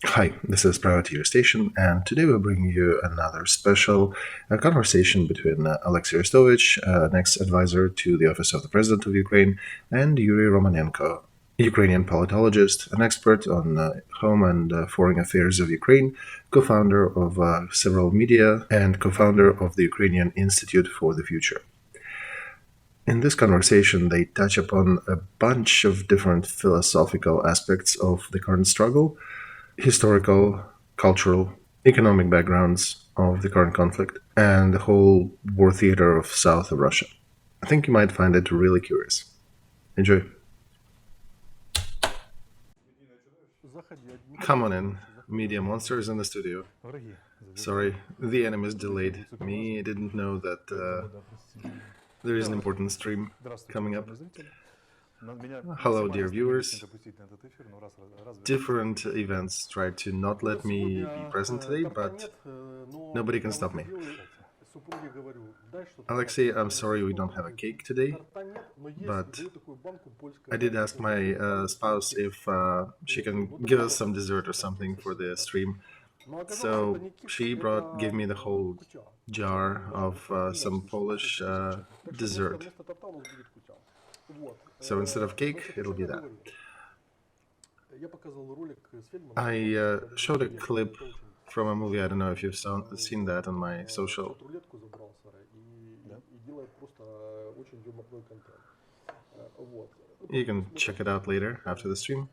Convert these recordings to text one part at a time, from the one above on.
Hi, this is Private Your Station, and today we're bringing you another special conversation between Aleksey Arestovych, next advisor to the Office of the President of Ukraine, and Yuriy Romanenko, Ukrainian politologist, an expert on home and foreign affairs of Ukraine, co-founder of several media, and co-founder of the Ukrainian Institute for the Future. In this conversation, they touch upon a bunch of different philosophical aspects of the current struggle, historical, cultural, economic backgrounds of the current conflict, and the whole war theater of south of Russia. I think you might find it really curious. Enjoy. Come on in. Media monsters in the studio. Sorry, the enemy is delayed. Me didn't know that there is an important stream coming up. Hello, dear viewers. Different events tried to not let me be present today, but nobody can stop me. Alexei, I'm sorry we don't have a cake today, but I did ask my spouse if she can give us some dessert or something for the stream. So she gave me the whole jar of some Polish dessert. So instead of cake, it'll be that. I showed a clip from a movie. I don't know if you've seen that on my social. You can check it out later after the stream.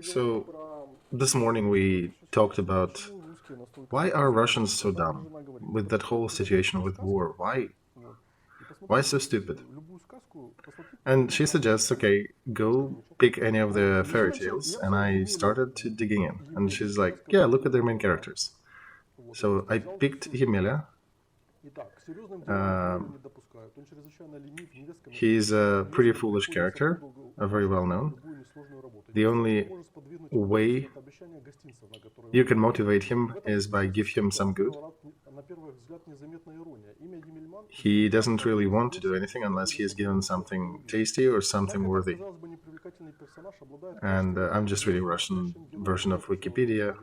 So this morning we talked about why are Russians so dumb with that whole situation with war? Why so stupid? And she suggests, okay, go pick any of the fairy tales, and I started to digging in. And she's like, yeah, look at their main characters. So I picked Yemelya. He's a pretty foolish character, very well known. The only way you can motivate him is by give him some good. He doesn't really want to do anything unless he is given something tasty or something worthy. And I'm just reading Russian version of Wikipedia.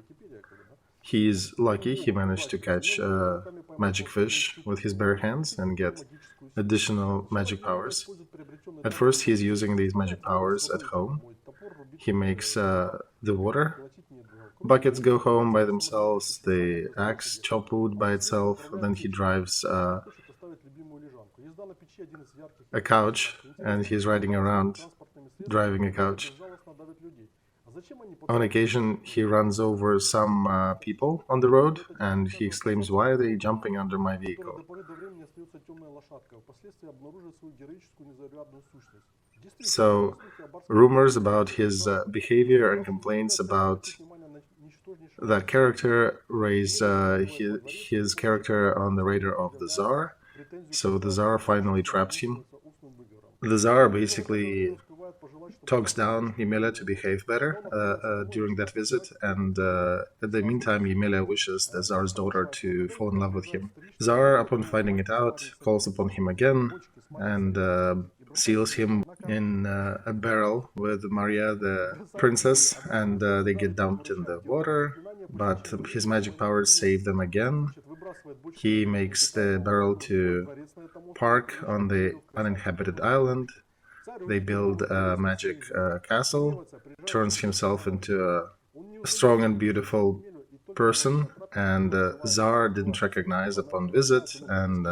He's lucky he managed to catch a magic fish with his bare hands and get additional magic powers. At first he's using these magic powers at home. He makes the water buckets go home by themselves, the axe chop wood by itself, then he drives a couch and he's riding around driving a couch. On occasion he runs over some people on the road and he exclaims, why are they jumping under my vehicle? So rumors about his behavior and complaints about that character raise his character on the radar of the Tsar. So the Tsar finally traps him. The Tsar basically talks down Yemelya to behave better during that visit, and at the meantime Yemelya wishes the Tsar's daughter to fall in love with him. Tsar, upon finding it out, calls upon him again and seals him in a barrel with Maria, the princess, and they get dumped in the water, but his magic powers save them again. He makes the barrel to park on the uninhabited island. They build a magic castle, turns himself into a strong and beautiful person, and Tsar didn't recognize upon visit, and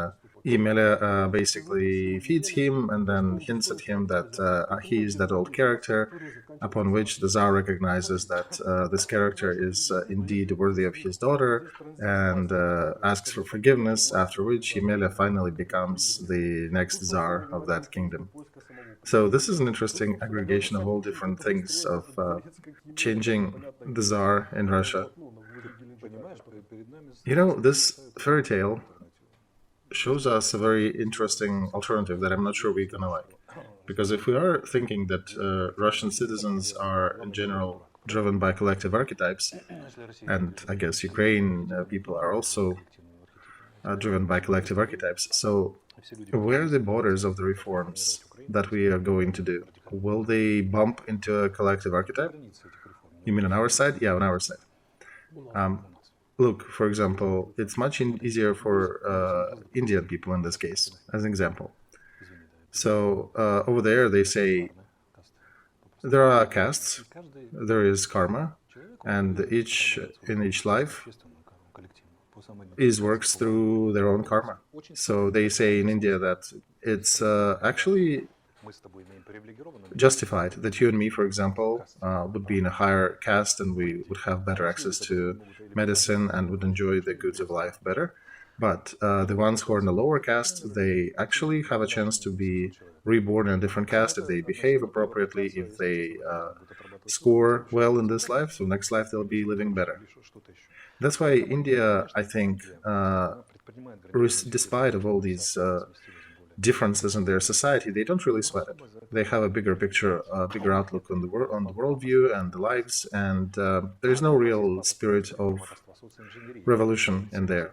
Yemelya basically feeds him and then hints at him that he is that old character, upon which the Tsar recognizes that this character is indeed worthy of his daughter and asks for forgiveness, after which Yemelya finally becomes the next Tsar of that kingdom. So this is an interesting aggregation of all different things of changing the Tsar in Russia. You know, this fairy tale shows us a very interesting alternative that I'm not sure we're gonna like. Because if we are thinking that Russian citizens are in general driven by collective archetypes, and I guess Ukraine people are also driven by collective archetypes, so where are the borders of the reforms that we are going to do? Will they bump into a collective archetype? You mean on our side? Yeah, on our side. Look, for example, it's much easier for Indian people in this case, as an example. So over there, they say there are castes, there is karma, and in each life works through their own karma. So they say in India that it's actually justified that you and me, for example, would be in a higher caste and we would have better access to medicine and would enjoy the goods of life better. But the ones who are in the lower caste, they actually have a chance to be reborn in a different caste if they behave appropriately, if they score well in this life, so next life they'll be living better. That's why India, I think, despite of all these differences in their society, they don't really sweat it. They have a bigger picture, a bigger outlook on the worldview and the lives, and there's no real spirit of revolution in there.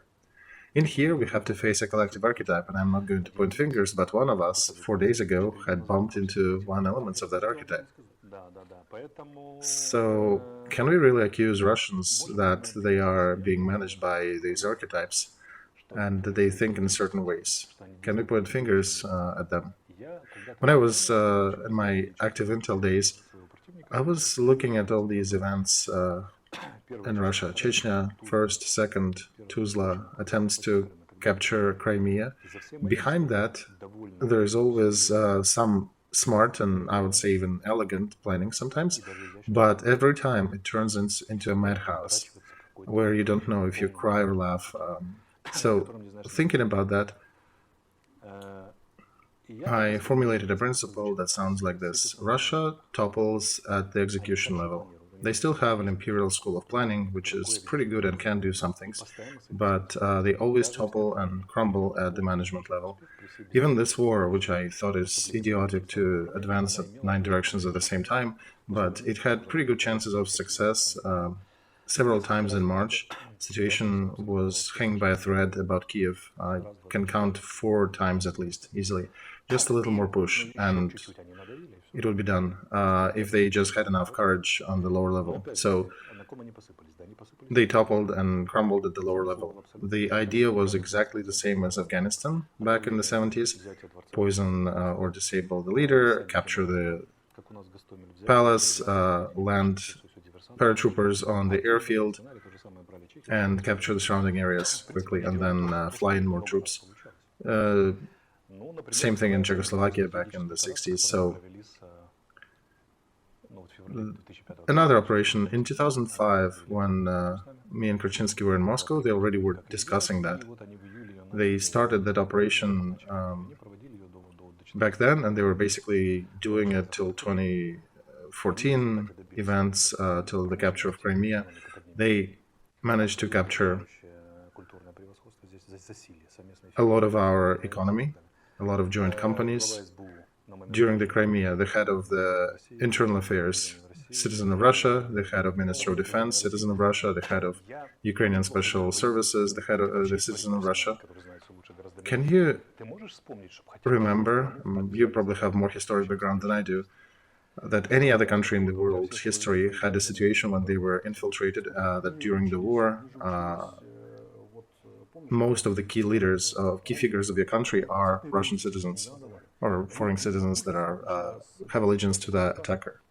In here, we have to face a collective archetype, and I'm not going to point fingers, but one of us, 4 days ago, had bumped into one element of that archetype. So, can we really accuse Russians that they are being managed by these archetypes and that they think in certain ways? Can we point fingers at them? When I was in my active intel days, I was looking at all these events in Russia. Chechnya, first, second, Tuzla, attempts to capture Crimea. Behind that, there is always some smart and I would say even elegant planning sometimes, but every time it turns into a madhouse where you don't know if you cry or laugh. So thinking about that, I formulated a principle that sounds like this. Russia topples at the execution level. They still have an imperial school of planning, which is pretty good and can do some things, but they always topple and crumble at the management level. Even this war, which I thought is idiotic to advance at 9 directions at the same time, but it had pretty good chances of success. Several times in March, situation was hanging by a thread about Kiev. I can count 4 times at least, easily. Just a little more push, and it would be done if they just had enough courage on the lower level. So they toppled and crumbled at the lower level. The idea was exactly the same as Afghanistan back in the 70s. Poison or disable the leader, capture the palace, land paratroopers on the airfield, and capture the surrounding areas quickly, and then fly in more troops. Same thing in Czechoslovakia back in the 60s. So another operation in 2005, when me and Krachinsky were in Moscow, they already were discussing that. They started that operation back then, and they were basically doing it till 2014 events, till the capture of Crimea. They managed to capture a lot of our economy, a lot of joint companies. During the Crimea, the head of the internal affairs, citizen of Russia, the head of Ministry of Defense, citizen of Russia, the head of Ukrainian Special Services, the head of the citizen of Russia. Can you remember, you probably have more historic background than I do, that any other country in the world's history had a situation when they were infiltrated, that during the war, most of the key leaders, key figures of your country are Russian citizens or foreign citizens that have allegiance to the attacker.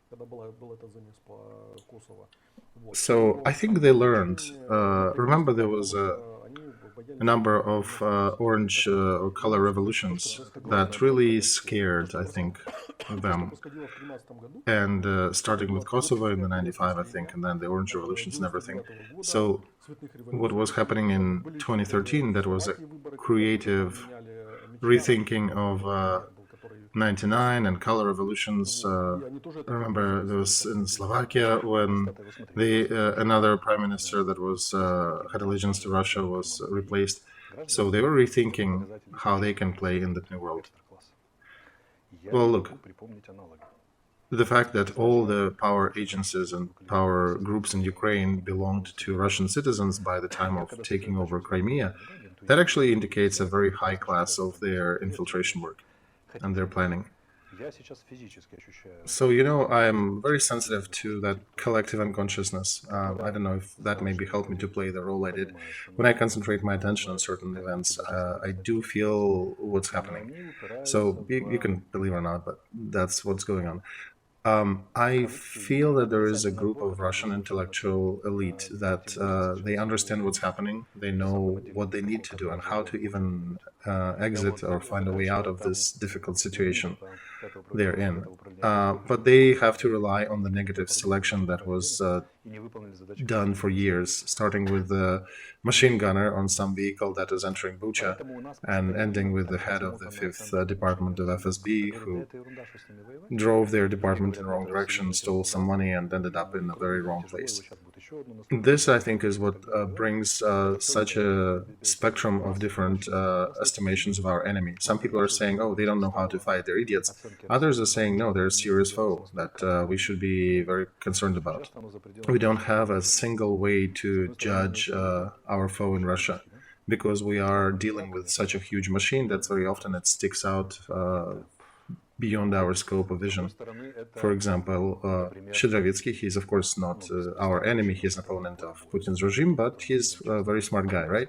So I think they learned. Remember, there was a number of orange or color revolutions that really scared, I think, them. And starting with Kosovo in the 95, I think, and then the orange revolutions and everything. So what was happening in 2013, that was a creative rethinking of 99 and color revolutions. I remember there was in Slovakia when another prime minister that was had allegiance to Russia was replaced. So they were rethinking how they can play in the new world. Well, look, the fact that all the power agencies and power groups in Ukraine belonged to Russian citizens by the time of taking over Crimea, that actually indicates a very high class of their infiltration work and their planning. So, I'm very sensitive to that collective unconsciousness. I don't know if that maybe helped me to play the role I did. When I concentrate my attention on certain events, I do feel what's happening. So, you can believe or not, but that's what's going on. I feel that there is a group of Russian intellectual elite that they understand what's happening. They know what they need to do and how to even exit or find a way out of this difficult situation they're in. But they have to rely on the negative selection that was done for years, starting with the machine gunner on some vehicle that is entering Bucha and ending with the head of the 5th Department of FSB who drove their department in the wrong direction, stole some money, and ended up in a very wrong place. This, I think, is what brings such a spectrum of different estimations of our enemy. Some people are saying, oh, they don't know how to fight, they're idiots. Others are saying, no, they're a serious foe that we should be very concerned about. We don't have a single way to judge our foe in Russia, because we are dealing with such a huge machine that very often it sticks out beyond our scope of vision. For example, Shidrovitsky, he's of course not our enemy, he's an opponent of Putin's regime, but he's a very smart guy, right?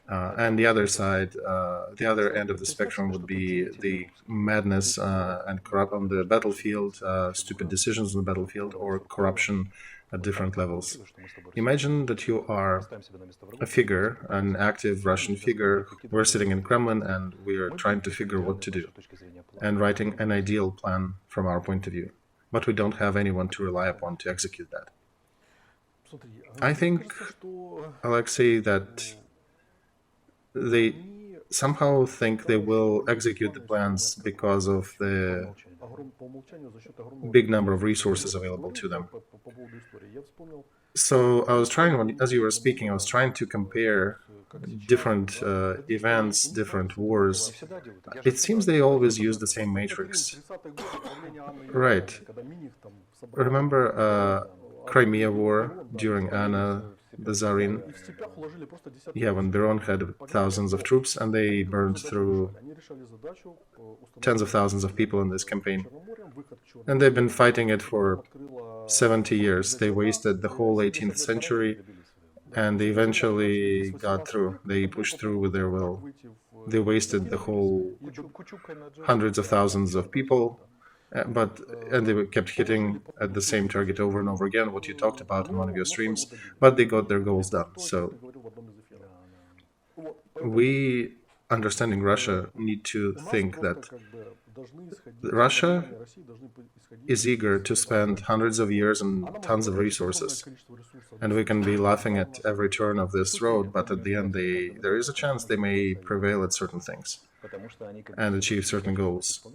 And the other side, the other end of the spectrum would be the madness and corrupt on the battlefield, stupid decisions on the battlefield, or corruption at different levels. Imagine that you are a figure, an active Russian figure. We're sitting in Kremlin and we are trying to figure what to do and writing an ideal plan from our point of view. But we don't have anyone to rely upon to execute that. I think, Alexei, that they somehow think they will execute the plans because of the big number of resources available to them. So I was trying, as you were speaking, I was trying to compare different events, different wars. It seems they always use the same matrix. Right. Remember Crimea War during Anna the Tsarina? Yeah, when Biron had thousands of troops and they burned through tens of thousands of people in this campaign. And they've been fighting it for 70 years. They wasted the whole 18th century and they eventually got through. They pushed through with their will. They wasted the whole hundreds of thousands of people, and they kept hitting at the same target over and over again, what you talked about in one of your streams, but they got their goals done. So we, understanding Russia, need to think that Russia is eager to spend hundreds of years and tons of resources. And we can be laughing at every turn of this road, but at the end, there is a chance they may prevail at certain things and achieve certain goals.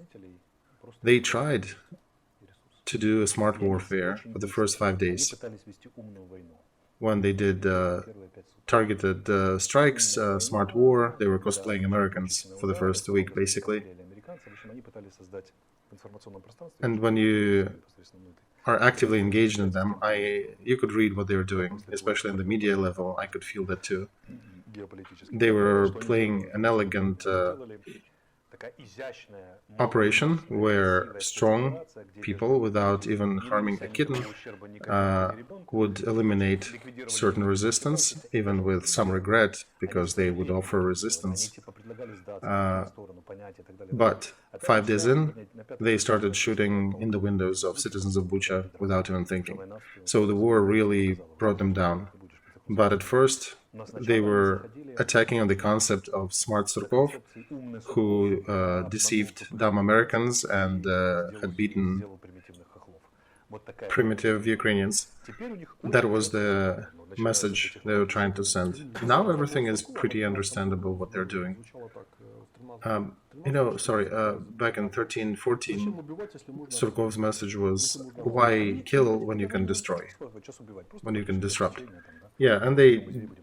They tried to do a smart warfare for the first 5 days. When they did targeted strikes, smart war, they were cosplaying Americans for the first week, basically. And when you are actively engaged in them, you could read what they were doing, especially in the media level. I could feel that too. They were playing an elegant operation where strong people, without even harming a kitten, would eliminate certain resistance, even with some regret, because they would offer resistance. But 5 days in, they started shooting in the windows of citizens of Bucha without even thinking. So the war really brought them down. But at first, they were attacking on the concept of smart Surkov, who deceived dumb Americans and had beaten primitive Ukrainians. That was the message they were trying to send. Now everything is pretty understandable what they're doing. Back in 1314, Surkov's message was, why kill when you can destroy, when you can disrupt? Yeah, and they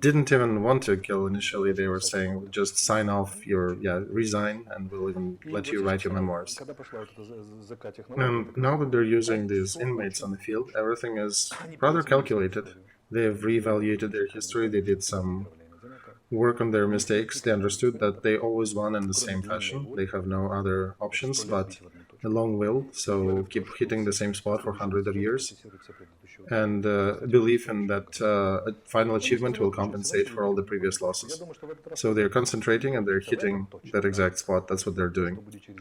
didn't even want to kill initially. They were saying, just sign off resign, and we'll even let you write your memoirs. And now that they're using these inmates on the field, everything is rather calculated. They have reevaluated their history, they did some work on their mistakes, they understood that they always won in the same fashion, they have no other options, but a long will, so keep hitting the same spot for hundreds of years, and belief in that a final achievement will compensate for all the previous losses. So they're concentrating and they're hitting that exact spot. That's what they're doing.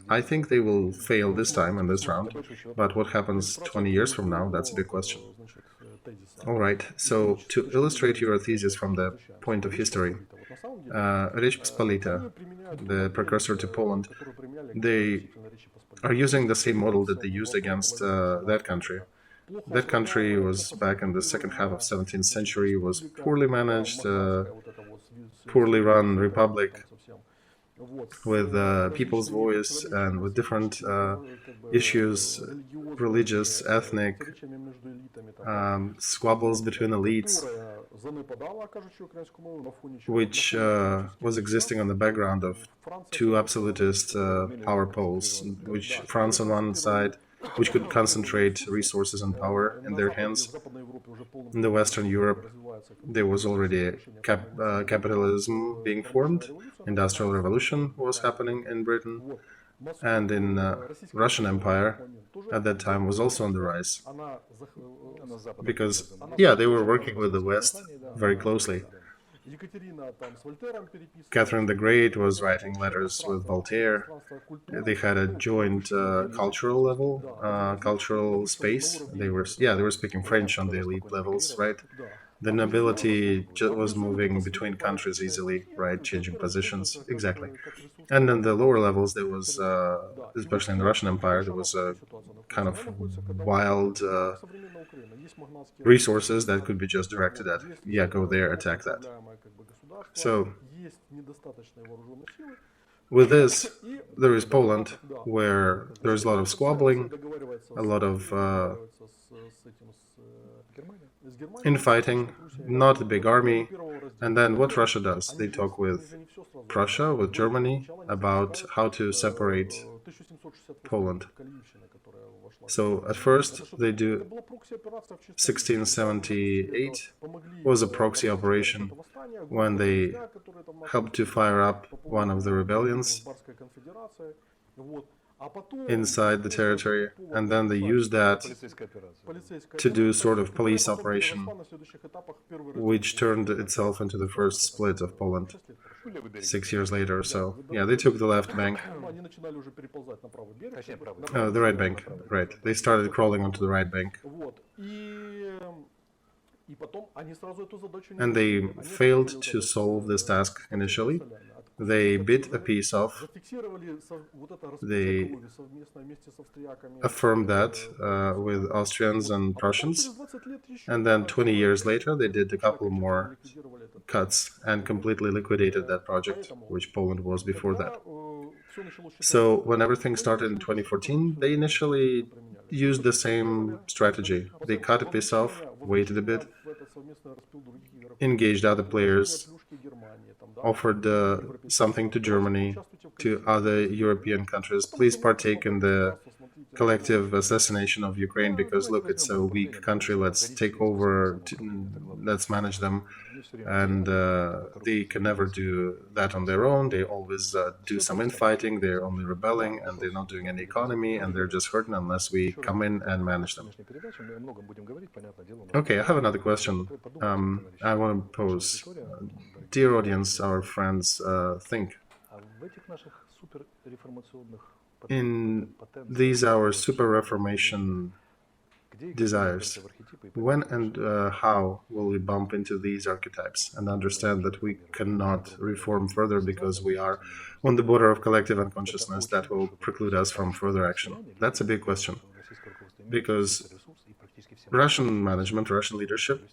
I think they will fail this time in this round, but what happens 20 years from now, that's a big question. All right, so to illustrate your thesis from the point of history, Rzecz Pospolita, the precursor to Poland, they are using the same model that they used against that country. That country was back in the second half of 17th century, was poorly managed, poorly run republic with people's voice and with different issues, religious, ethnic, squabbles between elites, which was existing on the background of two absolutist power poles, which France on one side, which could concentrate resources and power in their hands. In the Western Europe, there was already capitalism being formed, Industrial Revolution was happening in Britain, and in Russian Empire at that time was also on the rise. Because, yeah, they were working with the West very closely. Catherine the Great was writing letters with Voltaire. They had a joint cultural level, cultural space. They were speaking French on the elite levels, right? The nobility was moving between countries easily, right? Changing positions, exactly. And in the lower levels, there was, especially in the Russian Empire, there was a kind of wild resources that could be just directed at, yeah, go there, attack that. So, with this, there is Poland, where there's a lot of squabbling, a lot of infighting, not a big army. And then what Russia does, they talk with Prussia, with Germany, about how to separate Poland. So at first they do 1678 was a proxy operation when they helped to fire up one of the rebellions inside the territory, and then they used that to do sort of police operation, which turned itself into the first split of Poland 6 years later or so. Yeah, they took the left bank. The right bank, right. They started crawling onto the right bank. And they failed to solve this task initially. They bit a piece off. They affirmed that with Austrians and Prussians. And then 20 years later, they did a couple more cuts and completely liquidated that project, which Poland was before that. So when everything started in 2014, they initially used the same strategy. They cut a piece off, waited a bit, engaged other players, offered something to Germany, to other European countries. Please partake in the collective assassination of Ukraine because, look, it's a weak country. Let's take over, let's manage them. And they can never do that on their own. They always do some infighting. They're only rebelling and they're not doing any economy and they're just hurting unless we come in and manage them. Okay, I have another question I want to pose. Dear audience, our friends, think. In these our super reformation desires, when and how will we bump into these archetypes and understand that we cannot reform further because we are on the border of collective unconsciousness that will preclude us from further action? That's a big question, because Russian management, Russian leadership,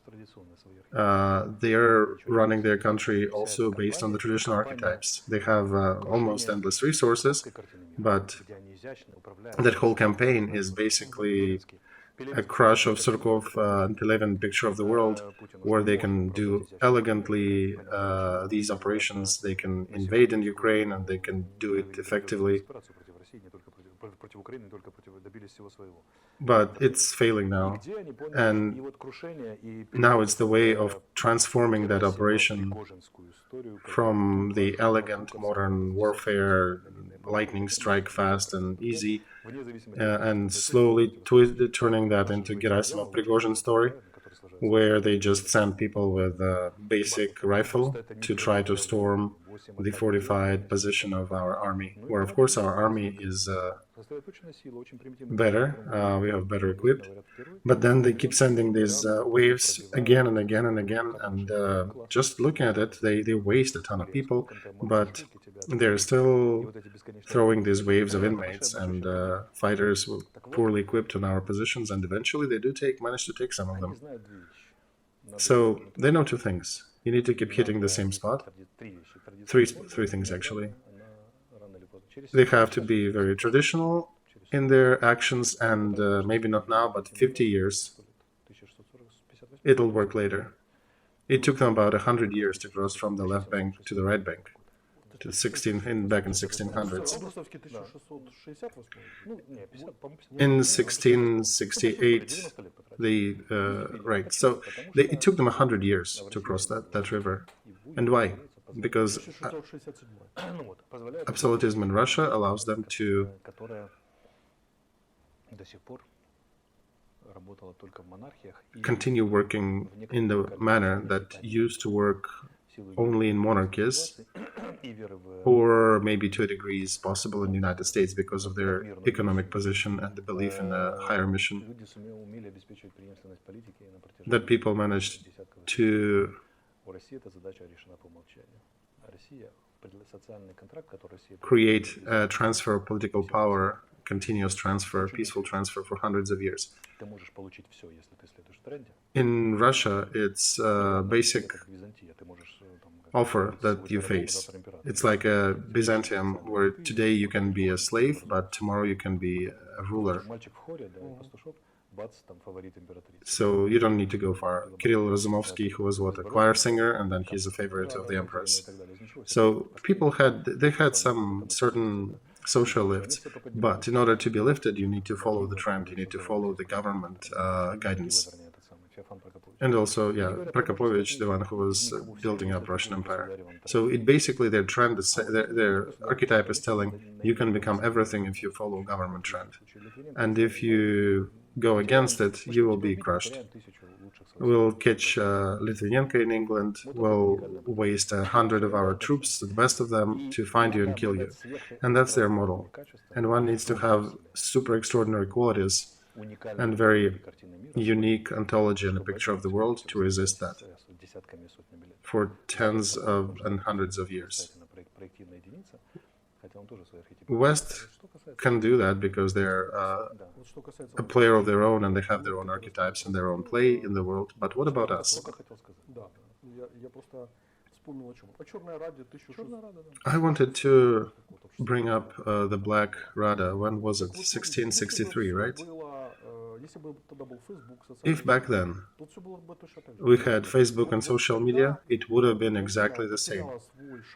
they are running their country also based on the traditional archetypes. They have almost endless resources, but that whole campaign is basically a crush of Surkov and Pelevin picture of the world, where they can do elegantly these operations. They can invade in Ukraine and they can do it effectively. But it's failing now, and now it's the way of transforming that operation from the elegant modern warfare, lightning strike fast and easy, and slowly turning that into Gerasimov Prigozhin story, where they just send people with a basic rifle to try to storm the fortified position of our army, where of course our army is better, we have better equipped, but then they keep sending these waves again and again and again, and just looking at it, they waste a ton of people, but they're still throwing these waves of inmates and fighters poorly equipped on our positions, and eventually they do manage to take some of them. So they know two things. You need to keep hitting the same spot. Three things actually. They have to be very traditional in their actions, and maybe not now, but 50 years. It'll work later. It took them about 100 years to cross from the left bank to the right bank, to back in 1600s. In 1668, right. So it took them 100 years to cross that river. And why? Because absolutism in Russia allows them to continue working in the manner that used to work only in monarchies, or maybe to a degree is possible in the United States because of their economic position and the belief in a higher mission, that people managed to create a transfer of political power, continuous transfer, peaceful transfer for hundreds of years. In Russia, it's a basic offer that you face. It's like a Byzantium, where today you can be a slave, but tomorrow you can be a ruler. So you don't need to go far. Kirill Razumovsky, who was a choir singer, and then he's a favorite of the empress. So people had some certain social lifts, but in order to be lifted, you need to follow the trend. You need to follow the government guidance. And also, Prokopovich, the one who was building up Russian Empire. So it basically, their trend is, their archetype is telling you can become everything if you follow government trend, and if you go against it, you will be crushed. We'll catch Litvinenko in England, we'll waste 100 of our troops, the best of them, to find you and kill you. And that's their model. And one needs to have super extraordinary qualities and very unique ontology and a picture of the world to resist that for tens of and hundreds of years. West can do that because they're a player of their own and they have their own archetypes and their own play in the world. But what about us? I wanted to bring up the Black Rada. When was it? 1663, right? If back then we had Facebook and social media, it would have been exactly the same.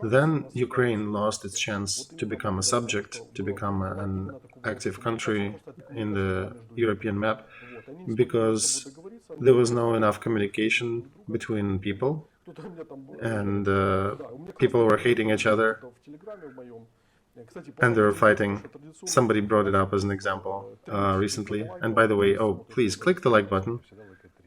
Then Ukraine lost its chance to become a subject, to become an active country in the European map, because there was no enough communication between people, and people were hating each other, and they were fighting. Somebody brought it up as an example recently. And by the way, please click the like button.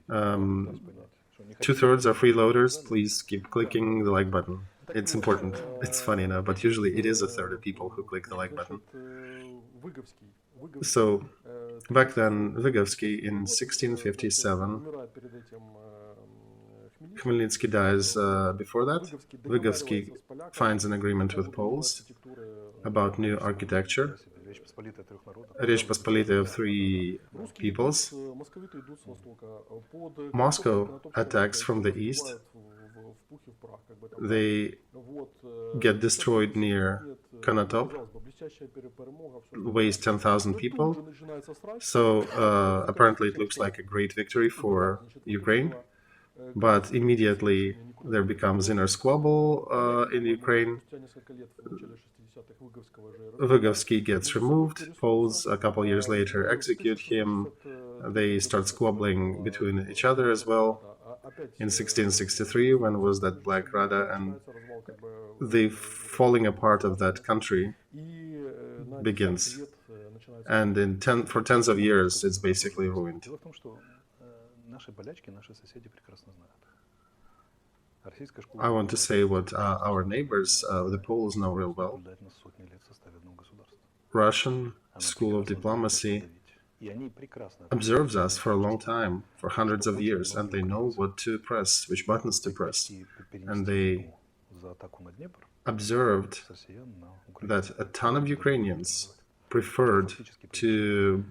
2/3 are freeloaders. Please keep clicking the like button. It's important. It's funny now, but usually it is 1/3 of people who click the like button. So back then, Vygovsky in 1657, Khmelnytsky dies before that. Vygovsky finds an agreement with Poles about new architecture. Речь Посполитой of three peoples. Moscow attacks from the east. They get destroyed near Konotop, weighs 10,000 people. So apparently it looks like a great victory for Ukraine. But immediately there becomes inner squabble in Ukraine. Vygovsky gets removed. Poles a couple years later execute him. They start squabbling between each other as well. In 1663, when was that Black Rada, and the falling apart of that country begins. And for tens of years, it's basically ruined. I want to say what our neighbors, the Poles, know real well. Russian School of Diplomacy observes us for a long time, for hundreds of years, and they know what to press, which buttons to press. And they observed that a ton of Ukrainians preferred to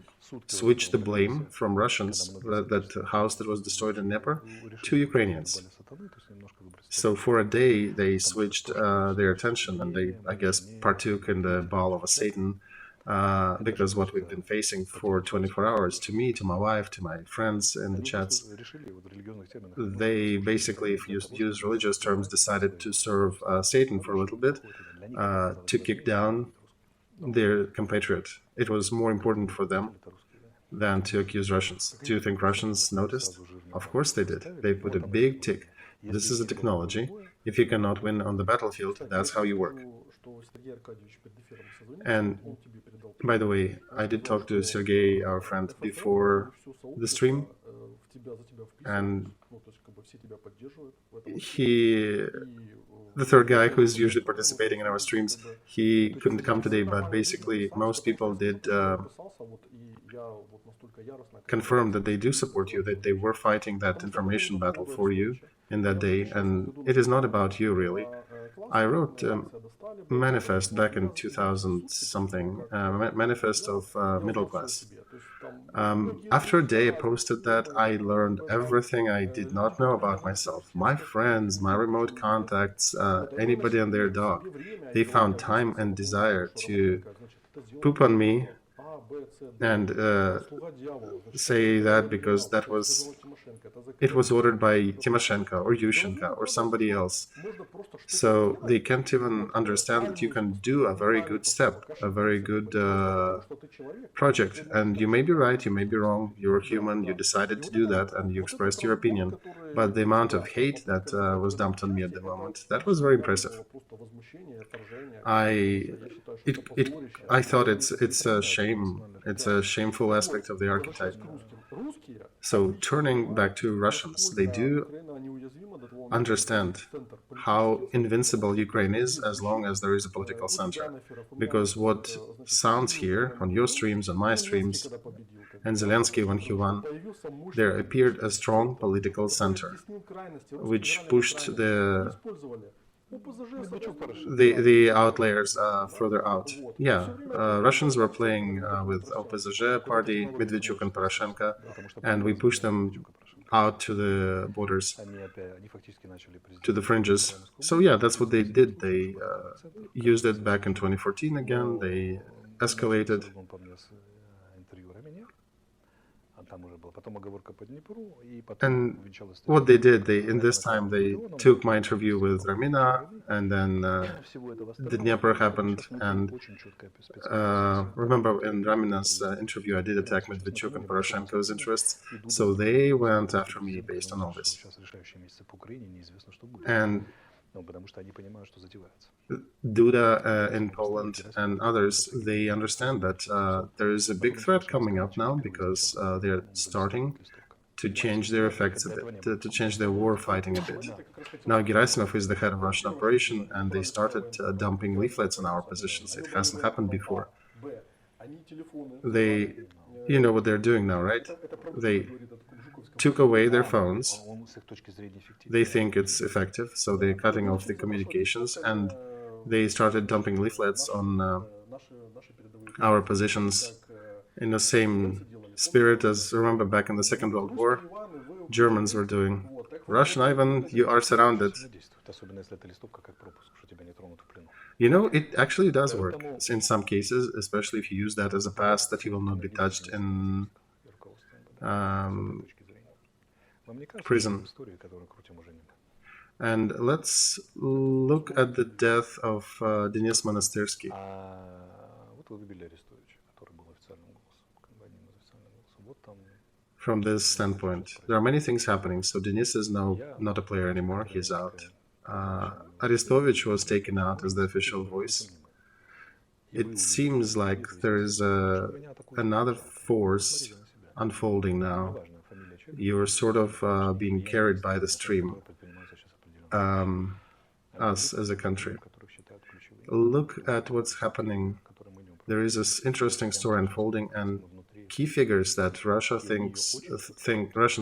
switch the blame from Russians, that house that was destroyed in Dnieper, to Ukrainians. So for a day, they switched their attention, and they, I guess, partook in the ball of a Satan, because what we've been facing for 24 hours, to me, to my wife, to my friends in the chats, they basically, if you use religious terms, decided to serve Satan for a little bit, to kick down their compatriot. It was more important for them than to accuse Russians. Do you think Russians noticed? Of course they did. They put a big tick. This is a technology. If you cannot win on the battlefield, that's how you work. And by the way, I did talk to Sergey, our friend, before the stream, and the third guy who is usually participating in our streams, he couldn't come today, but basically most people did confirm that they do support you, that they were fighting that information battle for you in that day, and it is not about you, really. I wrote manifest back in 2000-something, manifest of middle class. After a day I posted that, I learned everything I did not know about myself. My friends, my remote contacts, anybody and their dog, they found time and desire to poop on me and say that because it was ordered by Timoshenko or Yushchenko or somebody else. So they can't even understand that you can do a very good step, a very good project. And you may be right, you may be wrong, you're human, you decided to do that and you expressed your opinion. But the amount of hate that was dumped on me at the moment, that was very impressive. I thought it's a shame. It's a shameful aspect of the archetype. So turning back to Russians, they do understand how invincible Ukraine is as long as there is a political center. Because what sounds here on your streams, on my streams, and Zelensky when he won, there appeared a strong political center, which pushed the outliers further out. Yeah, Russians were playing with OPZZ party, Medvedchuk and Poroshenko, and we pushed them out to the borders, to the fringes. So yeah, that's what they did. They used it back in 2014 again. They escalated. And what they did, in this time, they took my interview with Ramina, and then the Dnieper happened. And remember, in Ramina's interview, I did attack Medvedchuk and Poroshenko's interests, so they went after me based on all this. And Duda in Poland and others, they understand that there is a big threat coming up now because they're starting to change their effects a bit, to change their war fighting a bit. Now Gerasimov is the head of Russian operation, and they started dumping leaflets on our positions. It hasn't happened before. You know what they're doing now, right? They took away their phones. They think it's effective, so they're cutting off the communications, and they started dumping leaflets on our positions in the same spirit as, remember, back in the Second World War, Germans were doing. Russian Ivan, you are surrounded. You know, it actually does work in some cases, especially if you use that as a pass that you will not be touched in prison. And let's look at the death of Denis Monastyrsky. From this standpoint, there are many things happening. So Denis is now not a player anymore, he's out. Arestovych was taken out as the official voice. It seems like there is another force unfolding now. You're sort of being carried by the stream, us as a country. Look at what's happening. There is this interesting story unfolding, and key figures that Russians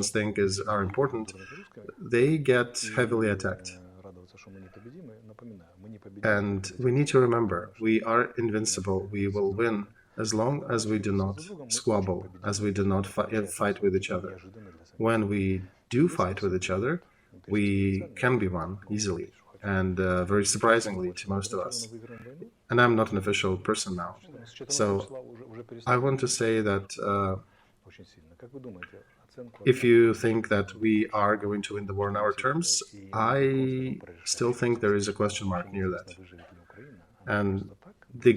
think are important, they get heavily attacked. And we need to remember, we are invincible. We will win as long as we do not squabble, as we do not fight with each other. When we do fight with each other, we can be won easily, and very surprisingly to most of us. And I'm not an official person now. So I want to say that if you think that we are going to win the war on our terms, I still think there is a question mark near that. And the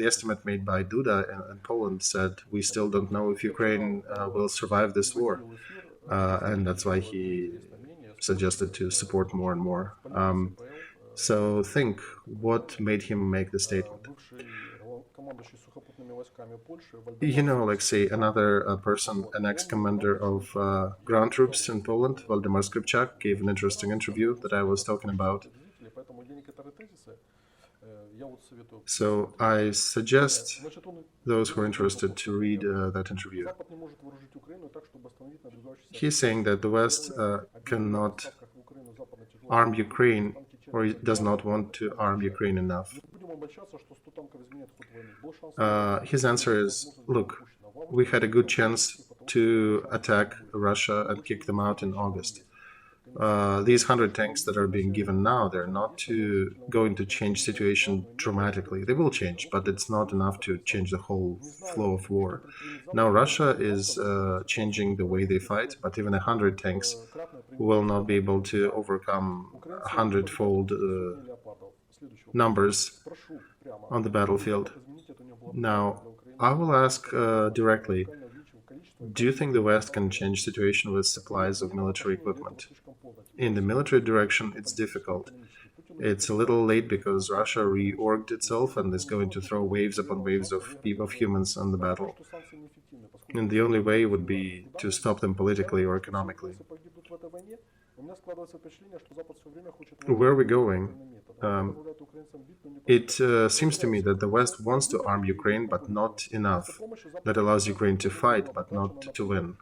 estimate made by Duda in Poland said we still don't know if Ukraine will survive this war, and that's why he suggested to support more and more. So think, what made him make the statement? You know, Alexei, another person, an ex-commander of ground troops in Poland, Waldemar Skripchak, gave an interesting interview that I was talking about. So I suggest those who are interested to read that interview. He's saying that the West cannot arm Ukraine, or does not want to arm Ukraine enough. His answer is, look, we had a good chance to attack Russia and kick them out in August. These 100 tanks that are being given now, they're not going to change situation dramatically. They will change, but it's not enough to change the whole flow of war. Now Russia is changing the way they fight, but even 100 tanks will not be able to overcome 100-fold numbers on the battlefield. Now, I will ask directly, do you think the West can change situation with supplies of military equipment? In the military direction, it's difficult. It's a little late because Russia reorged itself and is going to throw waves upon waves of humans on the battle. And the only way would be to stop them politically or economically. Where are we going? It seems to me that the West wants to arm Ukraine, but not enough. That allows Ukraine to fight, but not to win.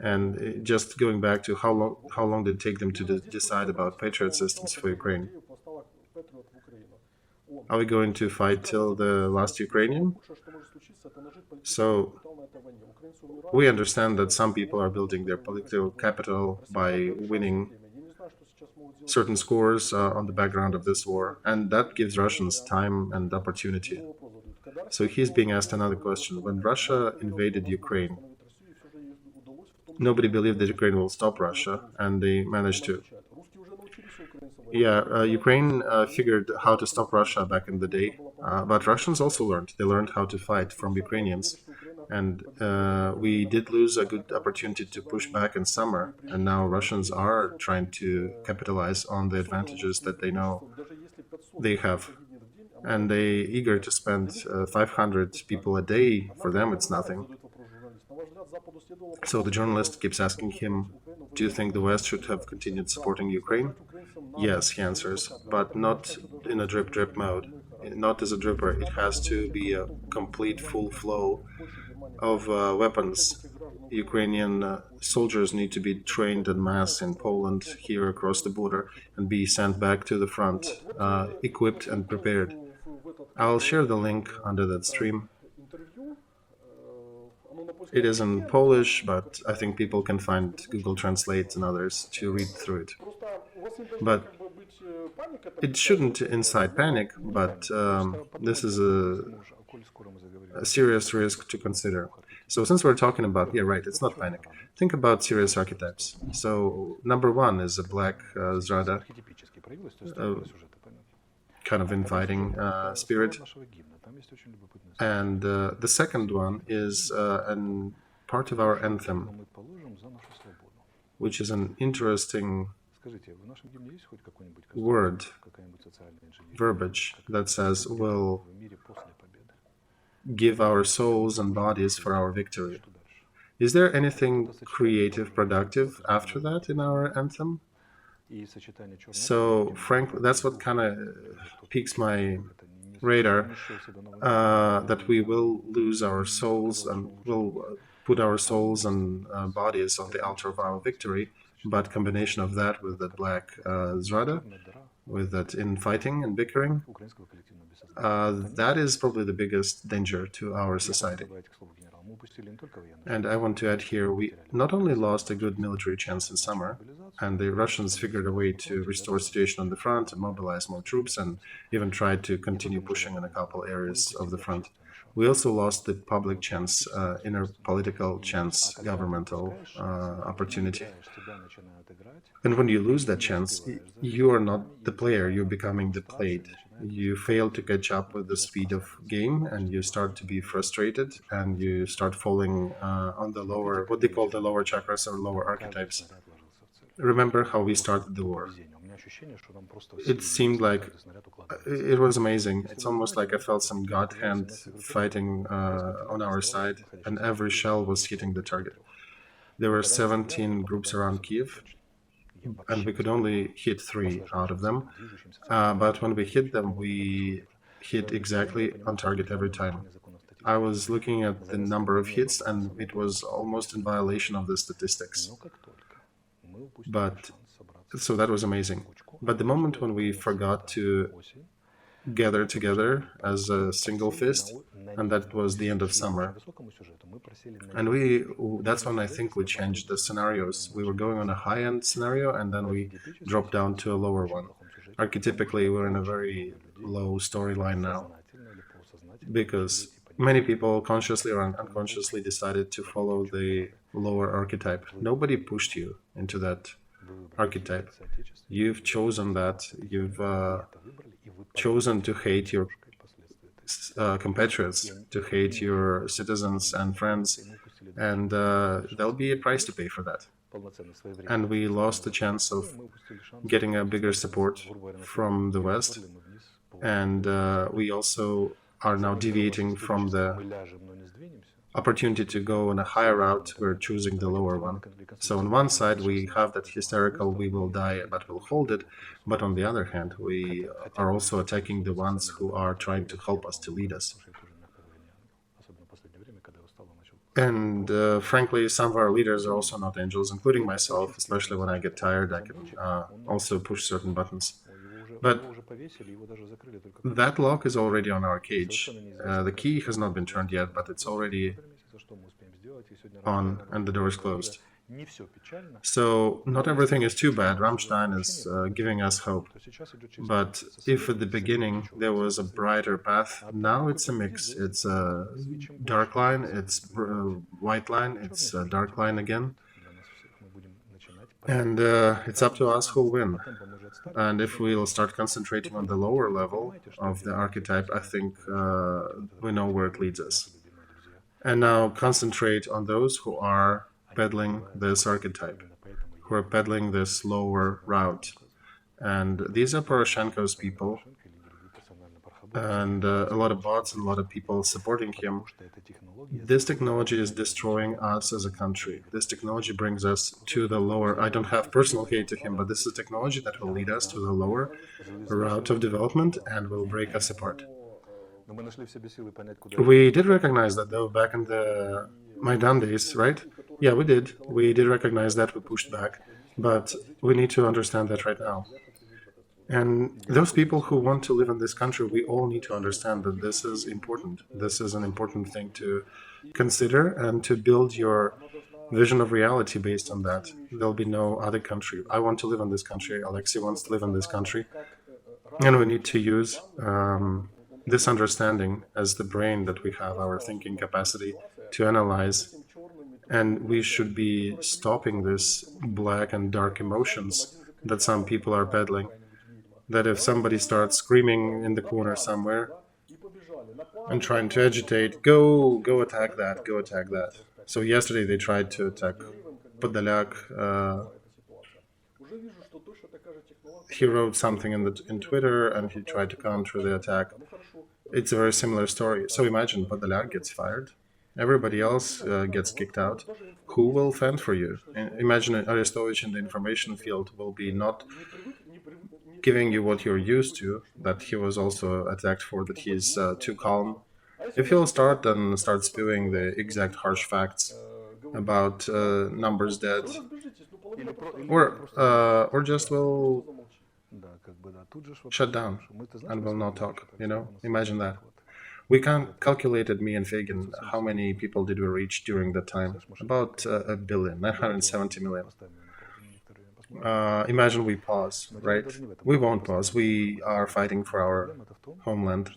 And just going back to how long did it take them to decide about Patriot systems for Ukraine? Are we going to fight till the last Ukrainian? So we understand that some people are building their political capital by winning certain scores on the background of this war, and that gives Russians time and opportunity. So he's being asked another question. When Russia invaded Ukraine, nobody believed that Ukraine will stop Russia, and they managed to. Yeah, Ukraine figured how to stop Russia back in the day, but Russians also learned. They learned how to fight from Ukrainians. And we did lose a good opportunity to push back in summer, and now Russians are trying to capitalize on the advantages that they know they have. And they're eager to spend 500 people a day. For them, it's nothing. So the journalist keeps asking him, do you think the West should have continued supporting Ukraine? Yes, he answers, but not in a drip-drip mode. Not as a dripper. It has to be a complete full flow of weapons. Ukrainian soldiers need to be trained en masse in Poland, here across the border, and be sent back to the front, equipped and prepared. I'll share the link under that stream. It is in Polish, but I think people can find Google Translate and others to read through it. But it shouldn't incite panic, but this is a serious risk to consider. So since we're talking about, yeah, right, it's not panic. Think about serious archetypes. So number one is a black Zrada, kind of inviting spirit. And the second one is part of our anthem, which is an interesting word, verbiage that says we'll give our souls and bodies for our victory? Is there anything creative, productive after that in our anthem? So, frankly, that's what kind of piques my radar, that we will lose our souls and will put our souls and bodies on the altar of our victory. But combination of that with that black zrada, with that infighting and bickering, that is probably the biggest danger to our society. And I want to add here, we not only lost a good military chance in summer, and the Russians figured a way to restore situation on the front and mobilize more troops and even tried to continue pushing in a couple areas of the front. We also lost the public chance, inner political chance, governmental opportunity. And when you lose that chance, you are not the player, you're becoming the played. You fail to catch up with the speed of game, and you start to be frustrated, and you start falling on the lower, what they call the lower chakras or lower archetypes. Remember how we started the war. It seemed like it was amazing. It's almost like I felt some god hand fighting on our side, and every shell was hitting the target. There were 17 groups around Kiev, and we could only hit 3 out of them. But when we hit them, we hit exactly on target every time. I was looking at the number of hits, and it was almost in violation of the statistics. But so that was amazing. But the moment when we forgot to gather together as a single fist, and that was the end of summer, and that's when I think we changed the scenarios. We were going on a high-end scenario, and then we dropped down to a lower one. Archetypically, we're in a very low storyline now, because many people consciously or unconsciously decided to follow the lower archetype. Nobody pushed you into that archetype. You've chosen that. You've chosen to hate your compatriots, to hate your citizens and friends, and there'll be a price to pay for that. And we lost the chance of getting a bigger support from the West, and we also are now deviating from the opportunity to go on a higher route. We're choosing the lower one. So on one side we have that hysterical we will die but we'll hold it, but on the other hand we are also attacking the ones who are trying to help us, to lead us. And frankly, some of our leaders are also not angels, including myself. Especially when I get tired, I can also push certain buttons. But that lock is already on our cage. The key has not been turned yet, but it's already on and the door is closed. So not everything is too bad. Rammstein is giving us hope. But if at the beginning there was a brighter path, now it's a mix. It's a dark line, it's a white line, it's a dark line again. And it's up to us who'll win. And if we'll start concentrating on the lower level of the archetype, I think we know where it leads us. And now concentrate on those who are peddling this archetype, who are peddling this lower route. And these are Poroshenko's people, and a lot of bots and a lot of people supporting him. This technology is destroying us as a country. This technology brings us to the lower, I don't have personal hate to him, but this is a technology that will lead us to the lower route of development and will break us apart. We did recognize that though back in the Maidan days, right? Yeah, we did. We did recognize that, we pushed back, but we need to understand that right now. And those people who want to live in this country, we all need to understand that this is important. This is an important thing to consider and to build your vision of reality based on that. There'll be no other country. I want to live in this country. Alexei wants to live in this country. And we need to use this understanding as the brain that we have, our thinking capacity to analyze. And we should be stopping this black and dark emotions that some people are peddling. That if somebody starts screaming in the corner somewhere and trying to agitate, go attack that, go attack that. So yesterday they tried to attack Podolyak, he wrote something in Twitter and he tried to counter the attack. It's a very similar story. So imagine Podolyak gets fired, everybody else gets kicked out. Who will fend for you? Imagine Arestovych in the information field will be not giving you what you're used to, that he was also attacked for, that he's too calm. If he'll start spewing the exact harsh facts about numbers dead, or just will shut down and will not talk, imagine that. We can't calculated, me and Fagin, how many people did we reach during that time? About 1 billion, 970 million. Imagine we pause, right? We won't pause. We are fighting for our homeland.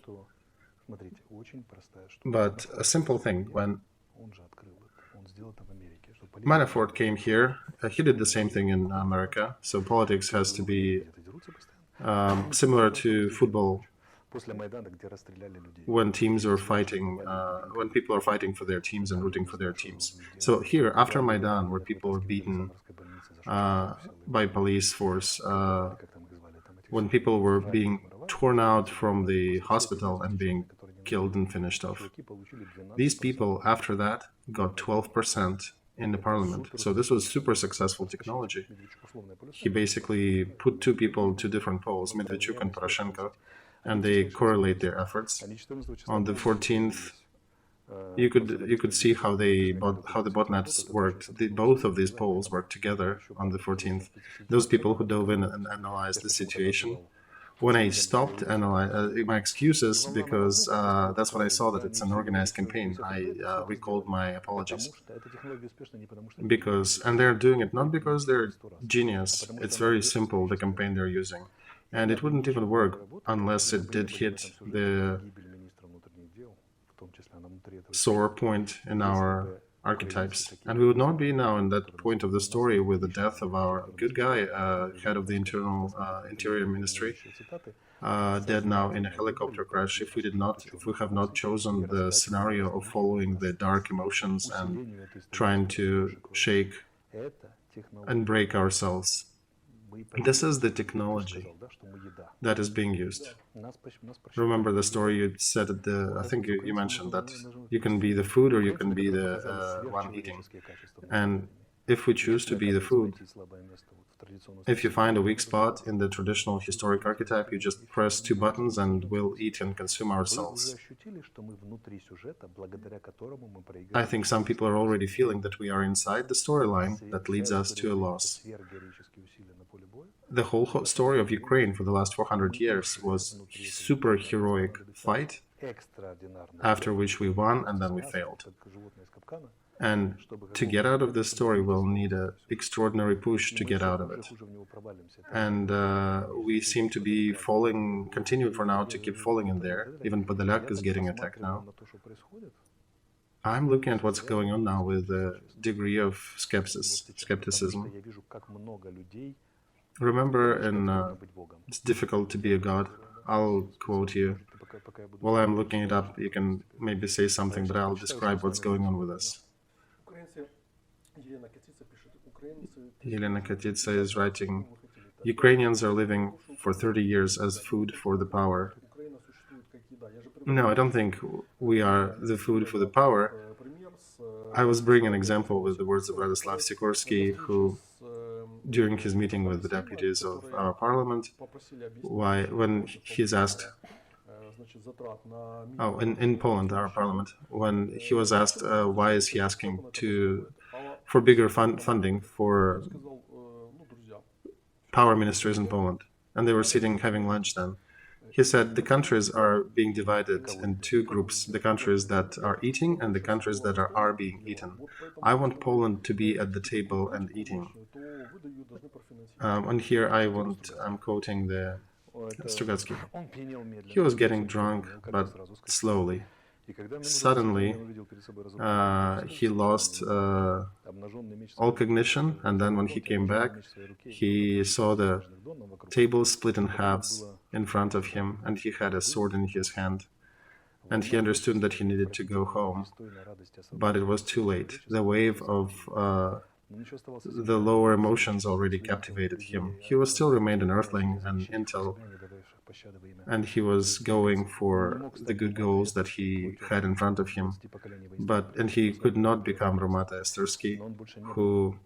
But a simple thing, when Manafort came here, he did the same thing in America. So politics has to be similar to football. When teams are fighting, when people are fighting for their teams and rooting for their teams. So here, after Maidan, where people were beaten by police force, when people were being torn out from the hospital and being killed and finished off, these people, after that, got 12% in the parliament. So this was super successful technology. He basically put two people to different poles, Medvedchuk and Poroshenko, and they correlate their efforts. On the 14th, you could see how the botnets worked. Both of these polls worked together on the 14th. Those people who dove in and analyzed the situation. When I stopped analyzing my excuses, because that's when I saw that it's an organized campaign, I recalled my apologies. And they're doing it not because they're genius. It's very simple, the campaign they're using. And it wouldn't even work unless it did hit the sore point in our archetypes. And we would not be now in that point of the story with the death of our good guy, head of the Interior Ministry, dead now in a helicopter crash, if we have not chosen the scenario of following the dark emotions and trying to shake and break ourselves. This is the technology that is being used. Remember the story you said at I think you mentioned that you can be the food or you can be the one eating. And if we choose to be the food, if you find a weak spot in the traditional historic archetype, you just press two buttons and we'll eat and consume ourselves. I think some people are already feeling that we are inside the storyline that leads us to a loss. The whole story of Ukraine for the last 400 years was a super heroic fight, after which we won and then we failed. And to get out of this story, we'll need an extraordinary push to get out of it. And we seem to be continue for now to keep falling in there. Even Podolyak is getting attacked now. I'm looking at what's going on now with a degree of skepticism. Remember, it's difficult to be a god. I'll quote you. While I'm looking it up, you can maybe say something, but I'll describe what's going on with us. Yelena Katitsa is writing, Ukrainians are living for 30 years as food for the power. No, I don't think we are the food for the power. I was bringing an example with the words of Radoslav Sikorsky, who, during his meeting with the deputies of our parliament, when he's asked, in Poland, our parliament, when he was asked why is he asking for bigger funding for power ministers in Poland, and they were sitting having lunch then. He said the countries are being divided in two groups, the countries that are eating and the countries that are being eaten. I want Poland to be at the table and eating. And here I'm quoting the Strugatsky. He was getting drunk, but slowly. Suddenly, he lost all cognition, and then when he came back, he saw the table split in halves in front of him, and he had a sword in his hand. And he understood that he needed to go home, but it was too late. The wave of the lower emotions already captivated him. He was still remained an earthling and intel, and he was going for the good goals that he had in front of him. And he could not become Romata Estersky, who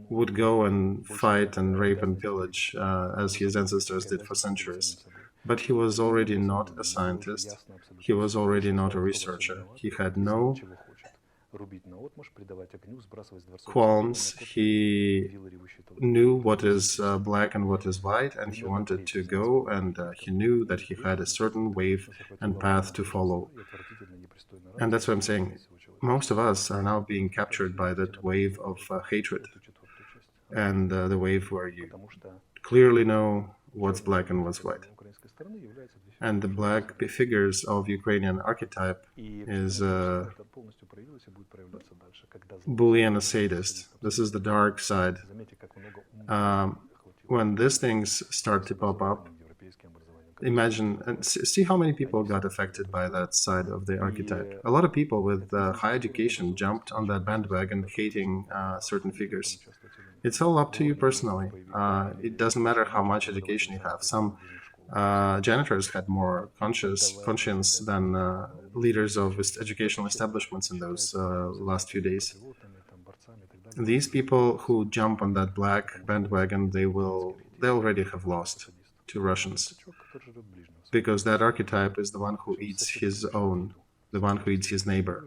would go and fight and rape and pillage as his ancestors did for centuries. But he was already not a scientist. He was already not a researcher. He had no qualms. He knew what is black and what is white, and he wanted to go, and he knew that he had a certain wave and path to follow. And that's what I'm saying. Most of us are now being captured by that wave of hatred, and the wave where you clearly know what's black and what's white. And the black figures of Ukrainian archetype is bully and a sadist. This is the dark side. When these things start to pop up, imagine and see how many people got affected by that side of the archetype. A lot of people with high education jumped on that bandwagon hating certain figures. It's all up to you personally. It doesn't matter how much education you have. Some janitors had more conscience than leaders of educational establishments in those last few days. These people who jump on that black bandwagon, they already have lost to Russians, because that archetype is the one who eats his own, the one who eats his neighbor.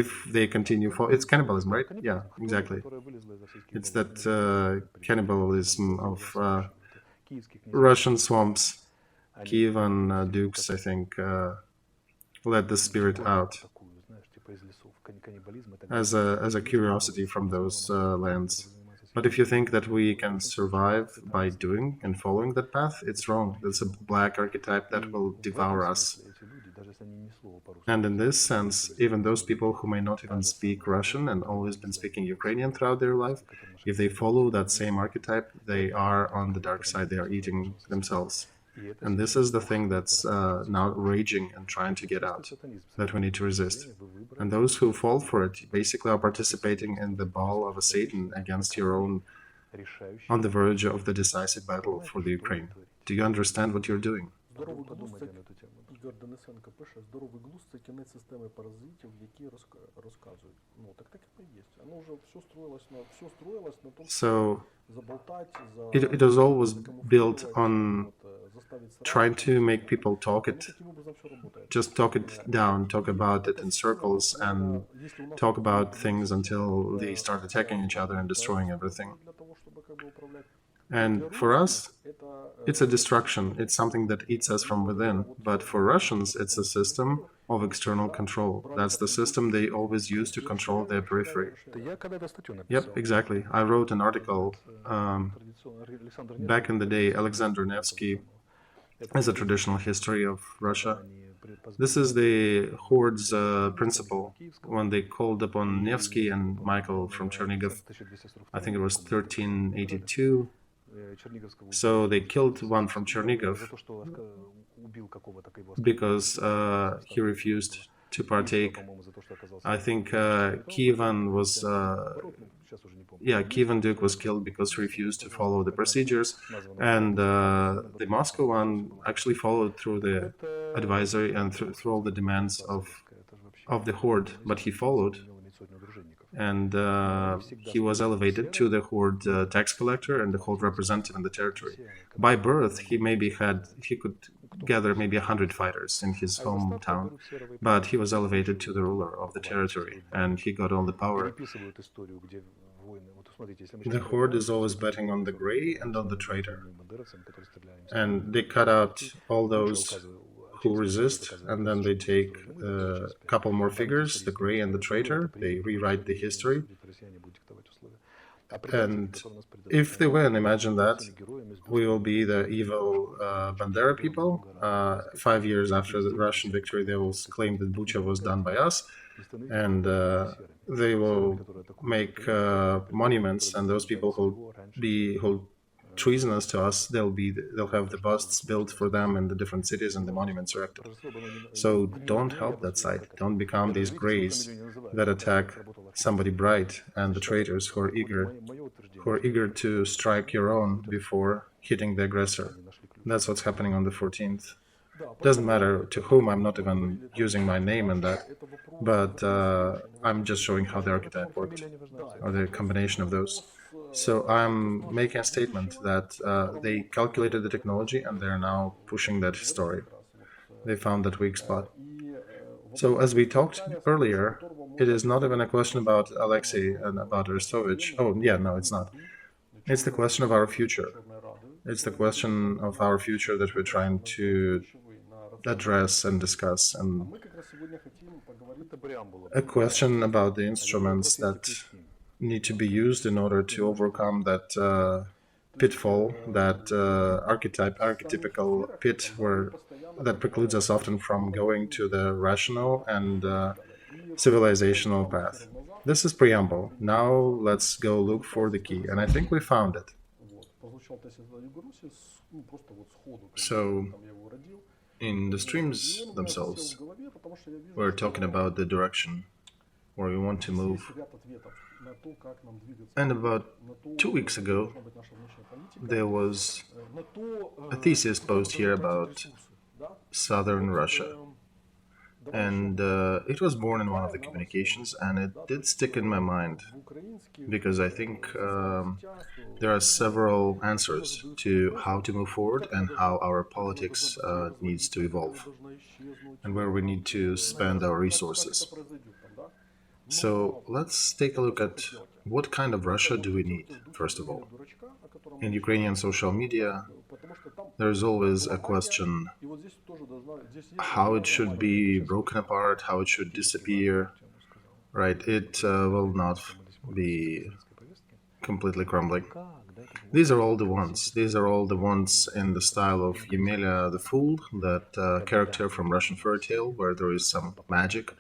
If they continue it's cannibalism, right? Yeah, exactly. It's that cannibalism of Russian swamps. Kievan dukes, I think, let the spirit out as a curiosity from those lands. But if you think that we can survive by doing and following that path, it's wrong. It's a black archetype that will devour us. And in this sense, even those people who may not even speak Russian and always been speaking Ukrainian throughout their life, if they follow that same archetype, they are on the dark side. They are eating themselves. And this is the thing that's now raging and trying to get out, that we need to resist. And those who fall for it basically are participating in the ball of a Satan against your own, on the verge of the decisive battle for the Ukraine. Do you understand what you're doing? Ігор Денисенко пише, здоровий глузд – це кінець системи паразитів, які розказують. Ну, так і є. Воно вже все строїлось на тому, So it was always built on trying to make people talk it, just talk it down, talk about it in circles, and talk about things until they start attacking each other and destroying everything. And for us, it's a destruction. It's something that eats us from within. But for Russians, it's a system of external control. That's the system they always use to control their periphery. Yep, exactly. I wrote an article back in the day, Alexander Nevsky as a traditional history of Russia. This is the Horde's principle. When they called upon Nevsky and Michael from Chernigov, I think it was 1382, so they killed one from Chernigov because he refused to partake. I think Kievan Duke was killed because he refused to follow the procedures, and the Moscow one actually followed through the advisory and through all the demands of the Horde, but he followed. And he was elevated to the Horde tax collector and the Horde representative in the territory. By birth, he could gather maybe 100 fighters in his hometown, but he was elevated to the ruler of the territory, and he got all the power. The Horde is always betting on the gray and on the traitor, and they cut out all those who resist, and then they take a couple more figures, the gray and the traitor, they rewrite the history. And if they win, imagine that, we will be the evil Bandera people. 5 years after the Russian victory, they will claim that Bucha was done by us, and they will make monuments, and those people who treasonous to us, they'll have the busts built for them in the different cities, and the monuments erected. So don't help that side. Don't become these greys that attack somebody bright, and the traitors who are eager to strike your own before hitting the aggressor. That's what's happening on the 14th. Doesn't matter to whom, I'm not even using my name in that, but I'm just showing how the archetype worked, or the combination of those. So I'm making a statement that they calculated the technology and they're now pushing that story. They found that weak spot. So as we talked earlier, it is not even a question about Aleksey and about Arestovych. Oh, yeah, no, it's not. It's the question of our future. It's the question of our future that we're trying to address and discuss, and a question about the instruments that need to be used in order to overcome that pitfall, that archetypical pit that precludes us often from going to the rational and civilizational path. This is preamble. Now let's go look for the key, and I think we found it. So, in the streams themselves, we're talking about the direction where we want to move. And about 2 weeks ago, there was a thesis posted here about southern Russia. And it was born in one of the communications, and it did stick in my mind, because I think there are several answers to how to move forward and how our politics needs to evolve, and where we need to spend our resources. So let's take a look at what kind of Russia do we need, first of all. In Ukrainian social media, there's always a question how it should be broken apart, how it should disappear, right? It will not be completely crumbling. These are all the ones. These are all the ones in the style of Yemelya the Fool, that character from Russian fairy tale where there is some magic.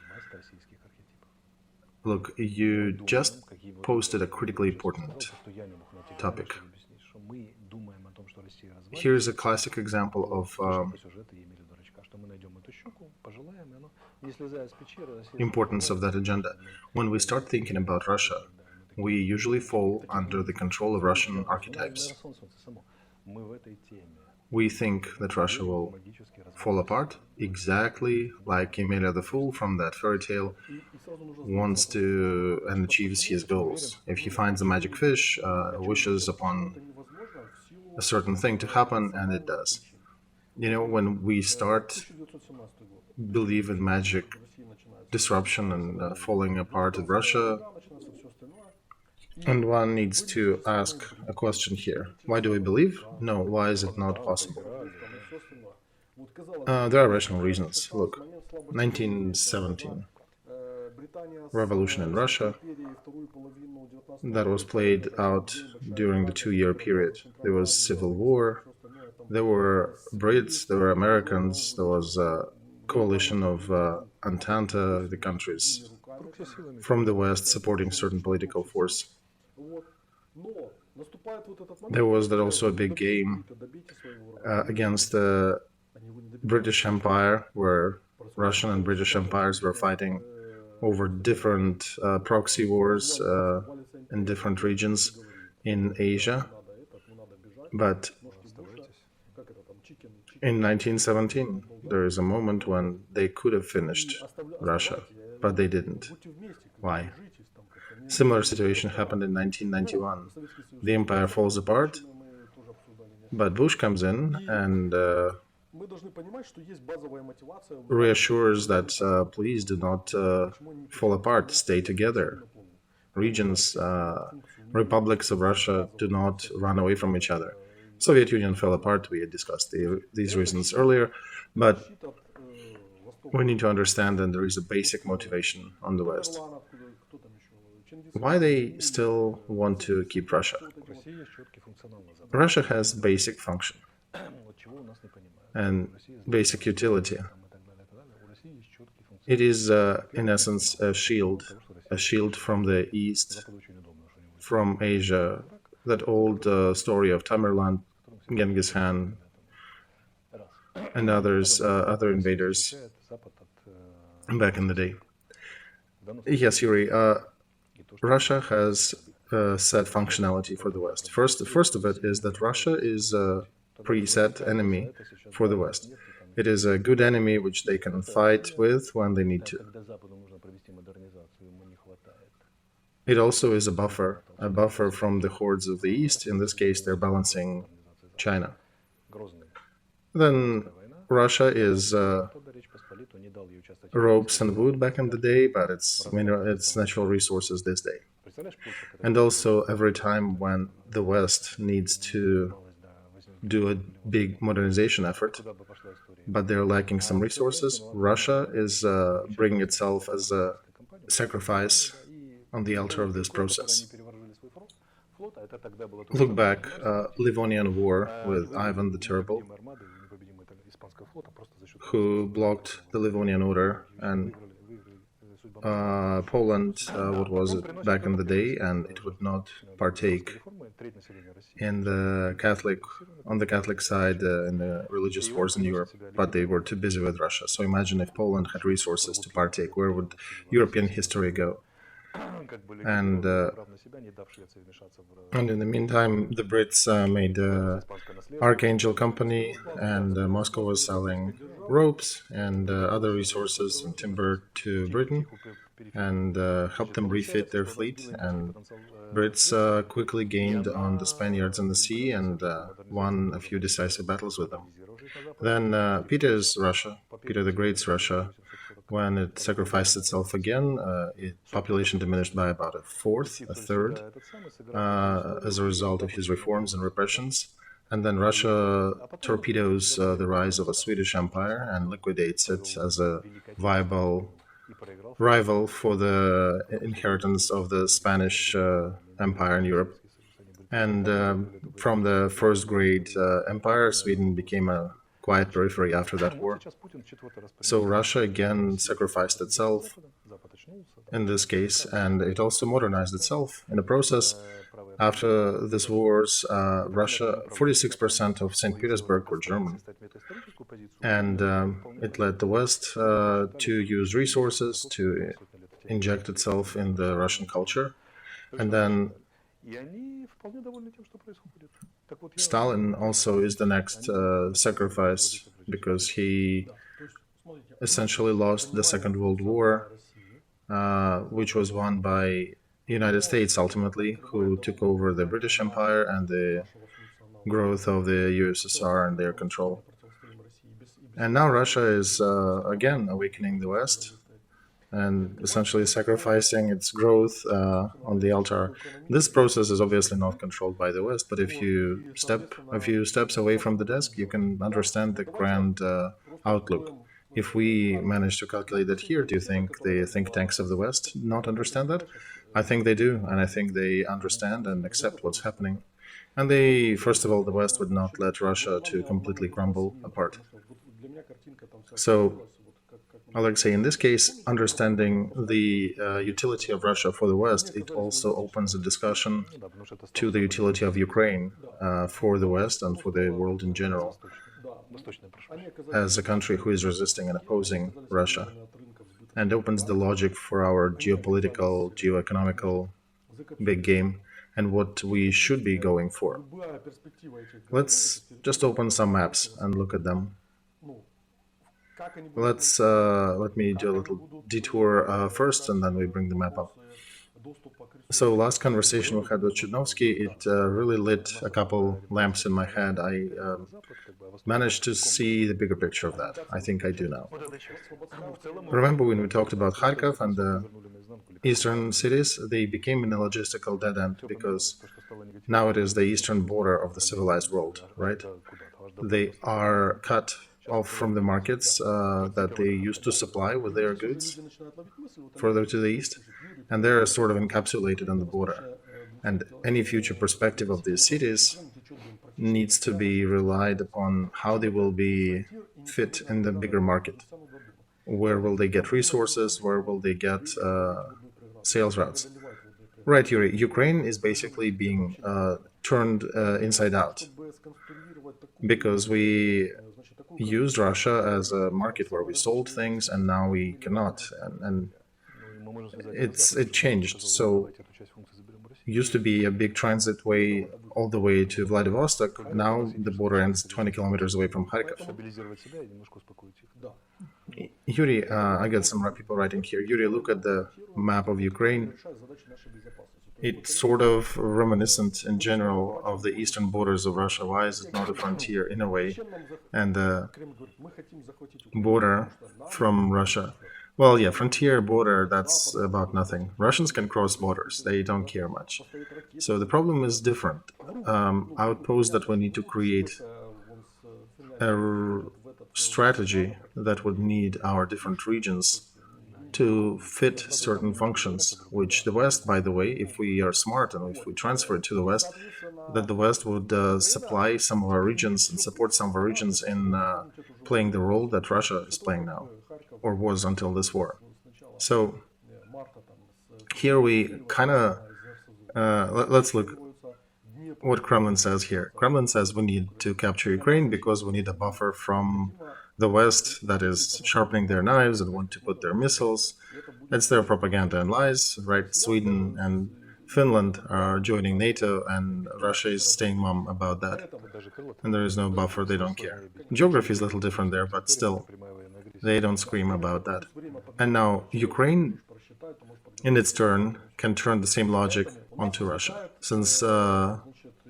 Look, you just posted a critically important topic. Here's a classic example of importance of that agenda. When we start thinking about Russia, we usually fall under the control of Russian archetypes. We think that Russia will fall apart, exactly like Yemelya the Fool from that fairy tale wants to and achieves his goals. If he finds a magic fish, wishes upon a certain thing to happen, and it does. You know, when we start believe in magic disruption and falling apart of Russia, and one needs to ask a question here. Why do we believe? No, why is it not possible? There are rational reasons. Look, 1917, revolution in Russia, that was played out during the 2-year period. There was civil war, there were Brits, there were Americans, there was a coalition of Entente, the countries from the West supporting certain political force. There was that also a big game against the British Empire, where Russian and British empires were fighting over different proxy wars in different regions in Asia. But in 1917, there is a moment when they could have finished Russia, but they didn't. Why? Similar situation happened in 1991. The empire falls apart, but Bush comes in and reassures that please do not fall apart, stay together. Regions, republics of Russia do not run away from each other. Soviet Union fell apart, we had discussed these reasons earlier, but we need to understand that there is a basic motivation on the West. Why they still want to keep Russia? Russia has basic function and basic utility. It is, in essence, a shield from the East, from Asia, that old story of Tamerlane, Genghis Khan, and others, other invaders back in the day. Yes, Yuri, Russia has set functionality for the West. First of it is that Russia is a preset enemy for the West. It is a good enemy which they can fight with when they need to. It also is a buffer from the hordes of the East. In this case, they're balancing China. Then Russia is ropes and wood back in the day, but it's natural resources this day. And also every time when the West needs to do a big modernization effort, but they're lacking some resources, Russia is bringing itself as a sacrifice on the altar of this process. Look back, Livonian War with Ivan the Terrible, who blocked the Livonian Order, and Poland, what was it back in the day, and it would not partake in the on the Catholic side in the religious wars in Europe, but they were too busy with Russia. So imagine if Poland had resources to partake, where would European history go? And in the meantime, the Brits made Archangel Company, and Moscow was selling ropes and other resources and timber to Britain, and helped them refit their fleet. And Brits quickly gained on the Spaniards in the sea and won a few decisive battles with them. Then Peter's Russia, Peter the Great's Russia, when it sacrificed itself again, its population diminished by about a third, as a result of his reforms and repressions. And then Russia torpedoes the rise of a Swedish empire and liquidates it as a viable rival for the inheritance of the Spanish empire in Europe. And from the first great empire, Sweden became a quiet periphery after that war. So Russia again sacrificed itself in this case, and it also modernized itself in the process. After these wars, Russia, 46% of St. Petersburg were German, and it led the West to use resources to inject itself in the Russian culture. And then Stalin also is the next sacrifice, because he essentially lost the Second World War, which was won by the United States ultimately, who took over the British Empire and the growth of the USSR and their control. And now Russia is again awakening the West and essentially sacrificing its growth on the altar. This process is obviously not controlled by the West, but if you step a few steps away from the desk, you can understand the grand outlook. If we manage to calculate that here, do you think the think tanks of the West not understand that? I think they do, and I think they understand and accept what's happening. And they, first of all, the West would not let Russia to completely crumble apart. So, Alexei, in this case, understanding the utility of Russia for the West, it also opens a discussion to the utility of Ukraine for the West and for the world in general, as a country who is resisting and opposing Russia, and opens the logic for our geopolitical, geoeconomical big game and what we should be going for. Let's just open some maps and look at them. Let me do a little detour first, and then we bring the map up. So last conversation we had with Chudnovsky, it really lit a couple lamps in my head. I managed to see the bigger picture of that. I think I do now. Remember when we talked about Kharkov and the eastern cities? They became in a logistical dead end because now it is the eastern border of the civilized world, right? They are cut off from the markets that they used to supply with their goods further to the east, and they're sort of encapsulated on the border. And any future perspective of these cities needs to be relied upon how they will be fit in the bigger market. Where will they get resources? Where will they get sales routes? Right, Yuri, Ukraine is basically being turned inside out because we used Russia as a market where we sold things, and now we cannot. And it changed. So used to be a big transit way all the way to Vladivostok. Now the border ends 20 kilometers away from Kharkov. Yuri, I got some people writing here. Yuri, look at the map of Ukraine. It's sort of reminiscent in general of the eastern borders of Russia. Why is it not a frontier in a way? And the border from Russia. Well, yeah, frontier, border, that's about nothing. Russians can cross borders. They don't care much. So the problem is different. I would pose that we need to create a strategy that would need our different regions to fit certain functions, which the West, by the way, if we are smart and if we transfer it to the West, that the West would supply some of our regions and support some of our regions in playing the role that Russia is playing now, or was until this war. So here we kind of, let's look what Kremlin says here. Kremlin says we need to capture Ukraine because we need a buffer from the West that is sharpening their knives and want to put their missiles. It's their propaganda and lies, right? Sweden and Finland are joining NATO, and Russia is staying mum about that. And there is no buffer, they don't care. Geography is a little different there, but still, they don't scream about that. And now Ukraine, in its turn, can turn the same logic onto Russia. Since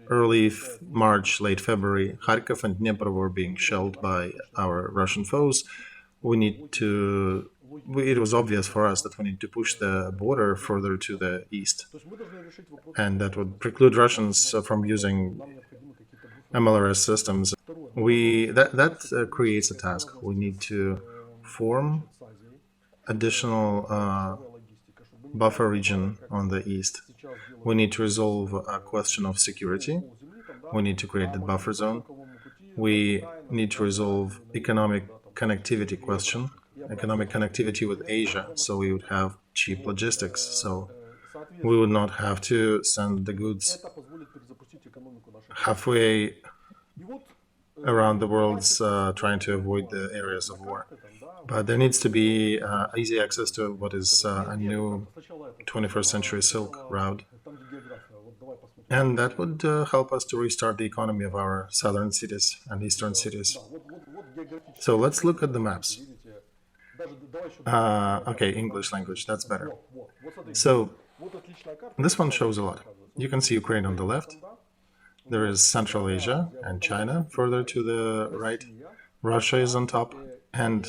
early March, late February, Kharkov and Dnipro were being shelled by our Russian foes. It was obvious for us that we need to push the border further to the east. And that would preclude Russians from using MLRS systems. That creates a task. We need to form additional buffer region on the east. We need to resolve a question of security. We need to create the buffer zone. We need to resolve economic connectivity question, economic connectivity with Asia, so we would have cheap logistics. So we would not have to send the goods halfway around the world trying to avoid the areas of war. But there needs to be easy access to what is a new 21st century Silk Route. And that would help us to restart the economy of our southern cities and eastern cities. So let's look at the maps. Okay, English language, that's better. So this one shows a lot. You can see Ukraine on the left. There is Central Asia and China further to the right. Russia is on top. And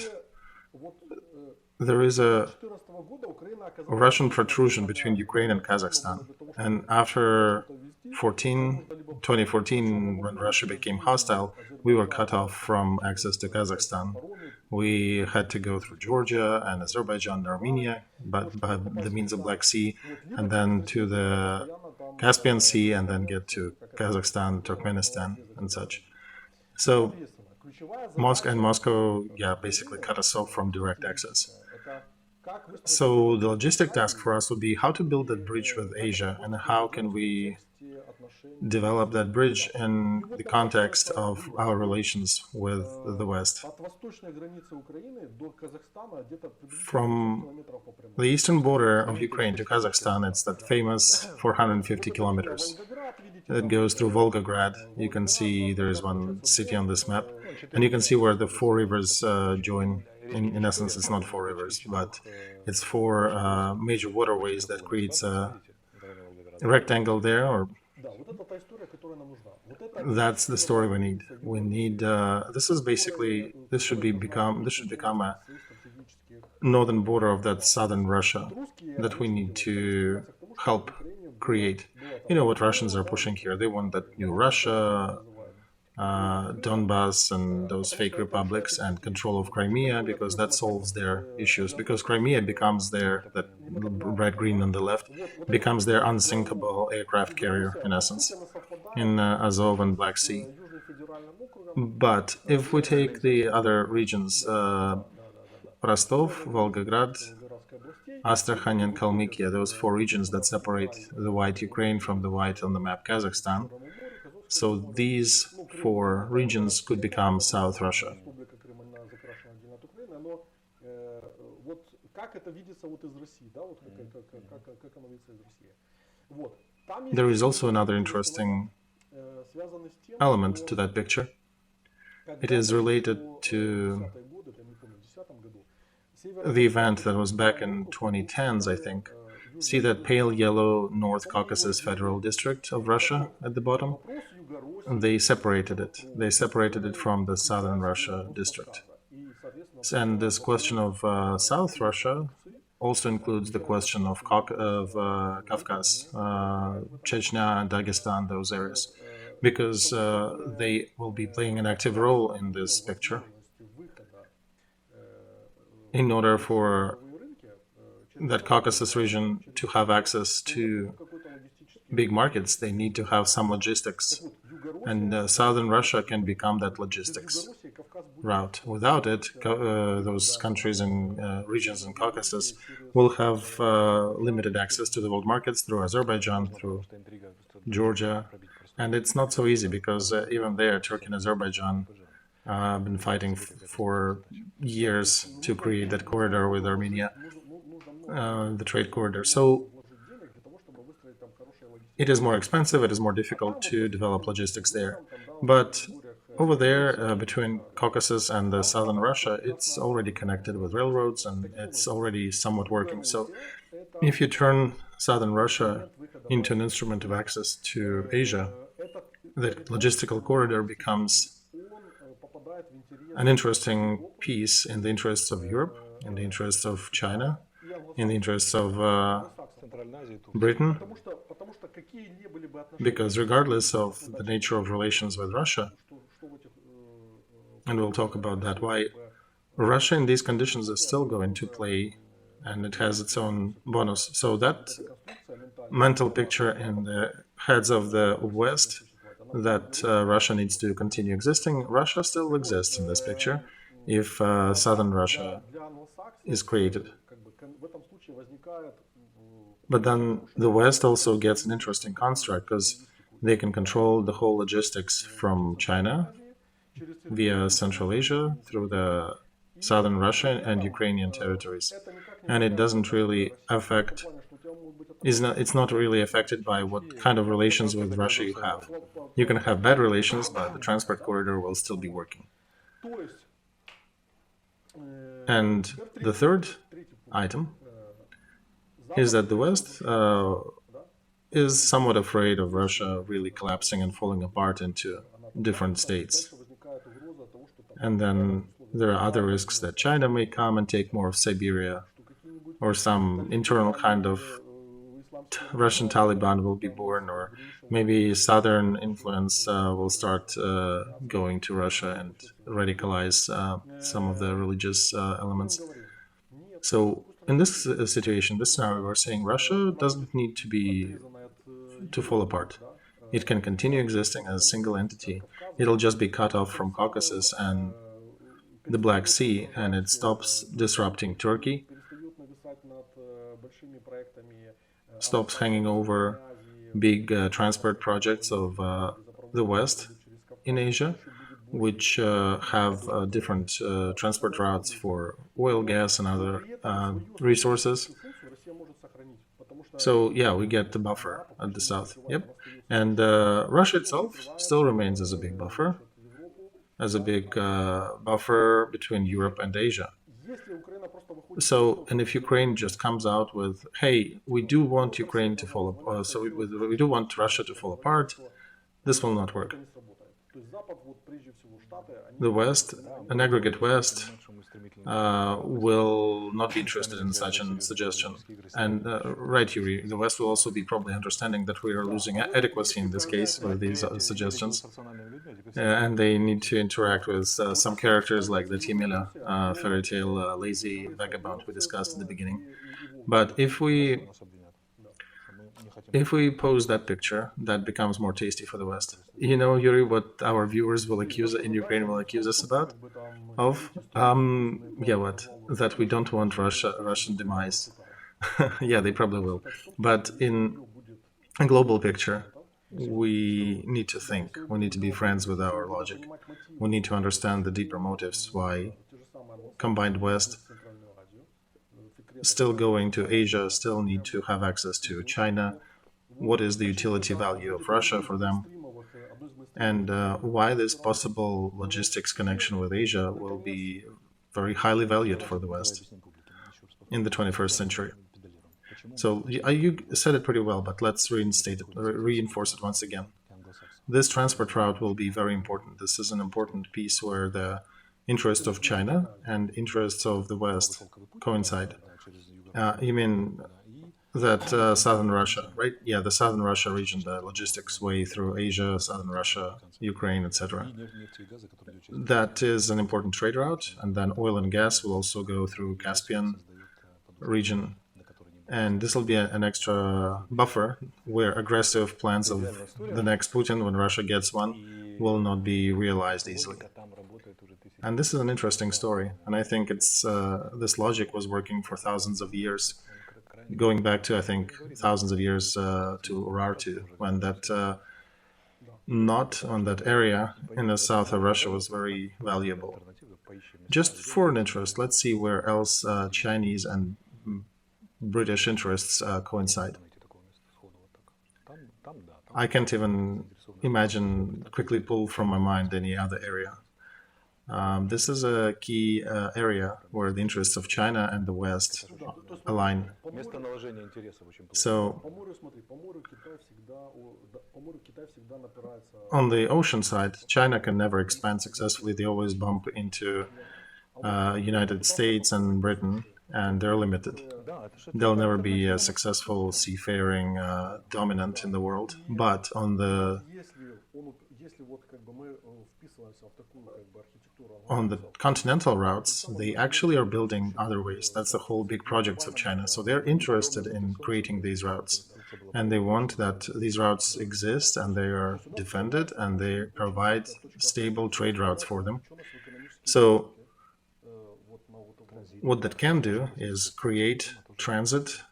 there is a Russian protrusion between Ukraine and Kazakhstan. And after 2014, when Russia became hostile, we were cut off from access to Kazakhstan. We had to go through Georgia and Azerbaijan and Armenia, but by the means of Black Sea, and then to the Caspian Sea, and then get to Kazakhstan, Turkmenistan, and such. So Moscow, basically cut us off from direct access. So the logistic task for us would be how to build that bridge with Asia, and how can we develop that bridge in the context of our relations with the West. From the eastern border of Ukraine to Kazakhstan, it's that famous 450 kilometers. It goes through Volgograd. You can see there is one city on this map, and you can see where the four rivers join. In essence, it's not four rivers, but it's four major waterways that creates a rectangle there, or that's the story we need. We need. This should become a northern border of that southern Russia that we need to help create. You know what Russians are pushing here? They want that new Russia, Donbass and those fake republics, and control of Crimea, because that solves their issues. Because Crimea becomes that red-green on the left, becomes their unsinkable aircraft carrier, in essence, in Azov and Black Sea. But if we take the other regions, Rostov, Volgograd, Astrakhan and Kalmykia, those four regions that separate the white Ukraine from the white on the map Kazakhstan, so these four regions could become South Russia. There is also another interesting element to that picture. It is related to the event that was back in 2010s, I think. See that pale yellow North Caucasus Federal District of Russia at the bottom? They separated it. They separated it from the Southern Russia district. And this question of South Russia also includes the question of Kavkaz, Chechnya and Dagestan, those areas, because they will be playing an active role in this picture. In order for that Caucasus region to have access to big markets, they need to have some logistics. And southern Russia can become that logistics route. Without it, those countries and regions in Caucasus will have limited access to the world markets through Azerbaijan, through Georgia. And it's not so easy because even there, Turkey and Azerbaijan have been fighting for years to create that corridor with Armenia, the trade corridor. So it is more expensive, it is more difficult to develop logistics there. But over there, between Caucasus and the southern Russia, it's already connected with railroads and it's already somewhat working. So if you turn southern Russia into an instrument of access to Asia, the logistical corridor becomes an interesting piece in the interests of Europe, in the interests of China, in the interests of Britain, because regardless of the nature of relations with Russia, and we'll talk about that, why Russia in these conditions is still going to play, and it has its own bonus. So that mental picture in the heads of the West, that Russia needs to continue existing, Russia still exists in this picture if southern Russia is created. But then the West also gets an interesting construct because they can control the whole logistics from China via Central Asia through the southern Russia and Ukrainian territories. And it doesn't really affect, it's not really affected by what kind of relations with Russia you have. You can have bad relations, but the transport corridor will still be working. And the third item is that the West is somewhat afraid of Russia really collapsing and falling apart into different states. And then there are other risks that China may come and take more of Siberia, or some internal kind of Russian Taliban will be born, or maybe southern influence will start going to Russia and radicalize some of the religious elements. So in this situation, this scenario, we're saying Russia doesn't need to fall apart. It can continue existing as a single entity. It'll just be cut off from Caucasus and the Black Sea, and it stops disrupting Turkey, stops hanging over big transport projects of the West in Asia, which have different transport routes for oil, gas, and other resources. So yeah, we get the buffer at the south. Yep. And Russia itself still remains as a big buffer, between Europe and Asia. So, and if Ukraine just comes out with, hey, we do want Ukraine to fall apart, so we do want Russia to fall apart, this will not work. The West, an aggregate West, will not be interested in such a suggestion. And right, Yuri, the West will also be probably understanding that we are losing adequacy in this case with these suggestions. And they need to interact with some characters like the Timila fairy tale lazy vagabond we discussed at the beginning. But if we pose that picture, that becomes more tasty for the West. You know, Yuri, what our viewers will accuse in Ukraine will accuse us of? Yeah, what? That we don't want Russian demise. Yeah, they probably will. But in a global picture, we need to think. We need to be friends with our logic. We need to understand the deeper motives why combined West still going to Asia, still need to have access to China? What is the utility value of Russia for them? And why this possible logistics connection with Asia will be very highly valued for the West in the 21st century. So you said it pretty well, but let's reinforce it once again. This transport route will be very important. This is an important piece where the interests of China and interests of the West coincide. You mean that southern Russia, right? Yeah, the southern Russia region, the logistics way through Asia, southern Russia, Ukraine, etc. That is an important trade route, and then oil and gas will also go through Caspian region. And this will be an extra buffer where aggressive plans of the next Putin, when Russia gets one, will not be realized easily. And this is an interesting story. And I think this logic was working for thousands of years, going back to, I think, thousands of years to Urartu, when that knot on that area in the south of Russia was very valuable. Just for an interest, let's see where else Chinese and British interests coincide. I can't even imagine, quickly pull from my mind any other area. This is a key area where the interests of China and the West align. So, on the ocean side, China can never expand successfully. They always bump into United States and Britain, and they're limited. They'll never be a successful seafaring dominant in the world. But on the continental routes, they actually are building other ways. That's the whole big projects of China. So they're interested in creating these routes. And they want that these routes exist and they are defended and they provide stable trade routes for them. So what that can do is create transit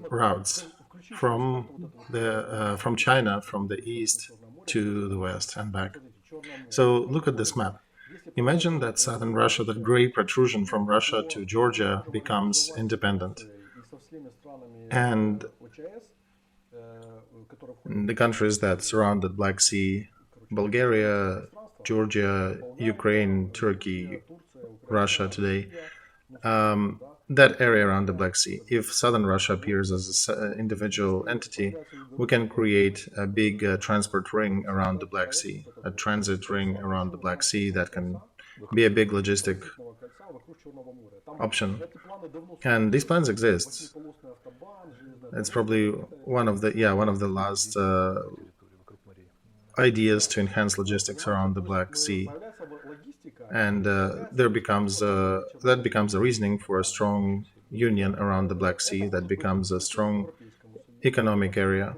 routes from China, from the east to the west and back. So look at this map. Imagine that southern Russia, that gray protrusion from Russia to Georgia, becomes independent. And the countries that surround the Black Sea, Bulgaria, Georgia, Ukraine, Turkey, Russia today, that area around the Black Sea, if southern Russia appears as an individual entity, we can create a big transport ring around the Black Sea, a transit ring around the Black Sea that can be a big logistic option. And these plans exist. It's probably one of the last ideas to enhance logistics around the Black Sea. And that becomes a reasoning for a strong union around the Black Sea, that becomes a strong economic area.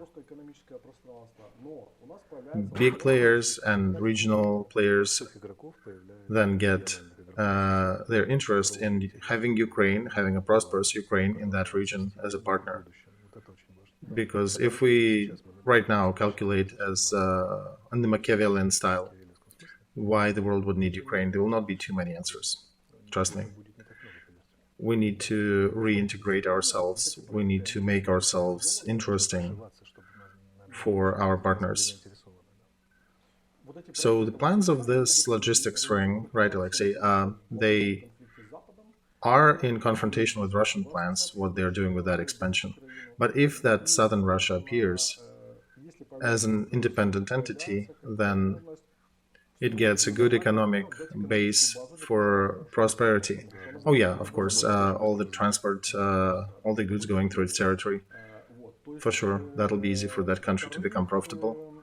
Big players and regional players then get their interest in having a prosperous Ukraine in that region as a partner. Because if we right now calculate as in the Machiavellian style, why the world would need Ukraine, there will not be too many answers. Trust me. We need to reintegrate ourselves. We need to make ourselves interesting for our partners. So the plans of this logistics ring, right, Alexei, they are in confrontation with Russian plans, what they're doing with that expansion. But if that southern Russia appears as an independent entity, then it gets a good economic base for prosperity. Oh yeah, of course, all the transport, all the goods going through its territory. For sure, that'll be easy for that country to become profitable.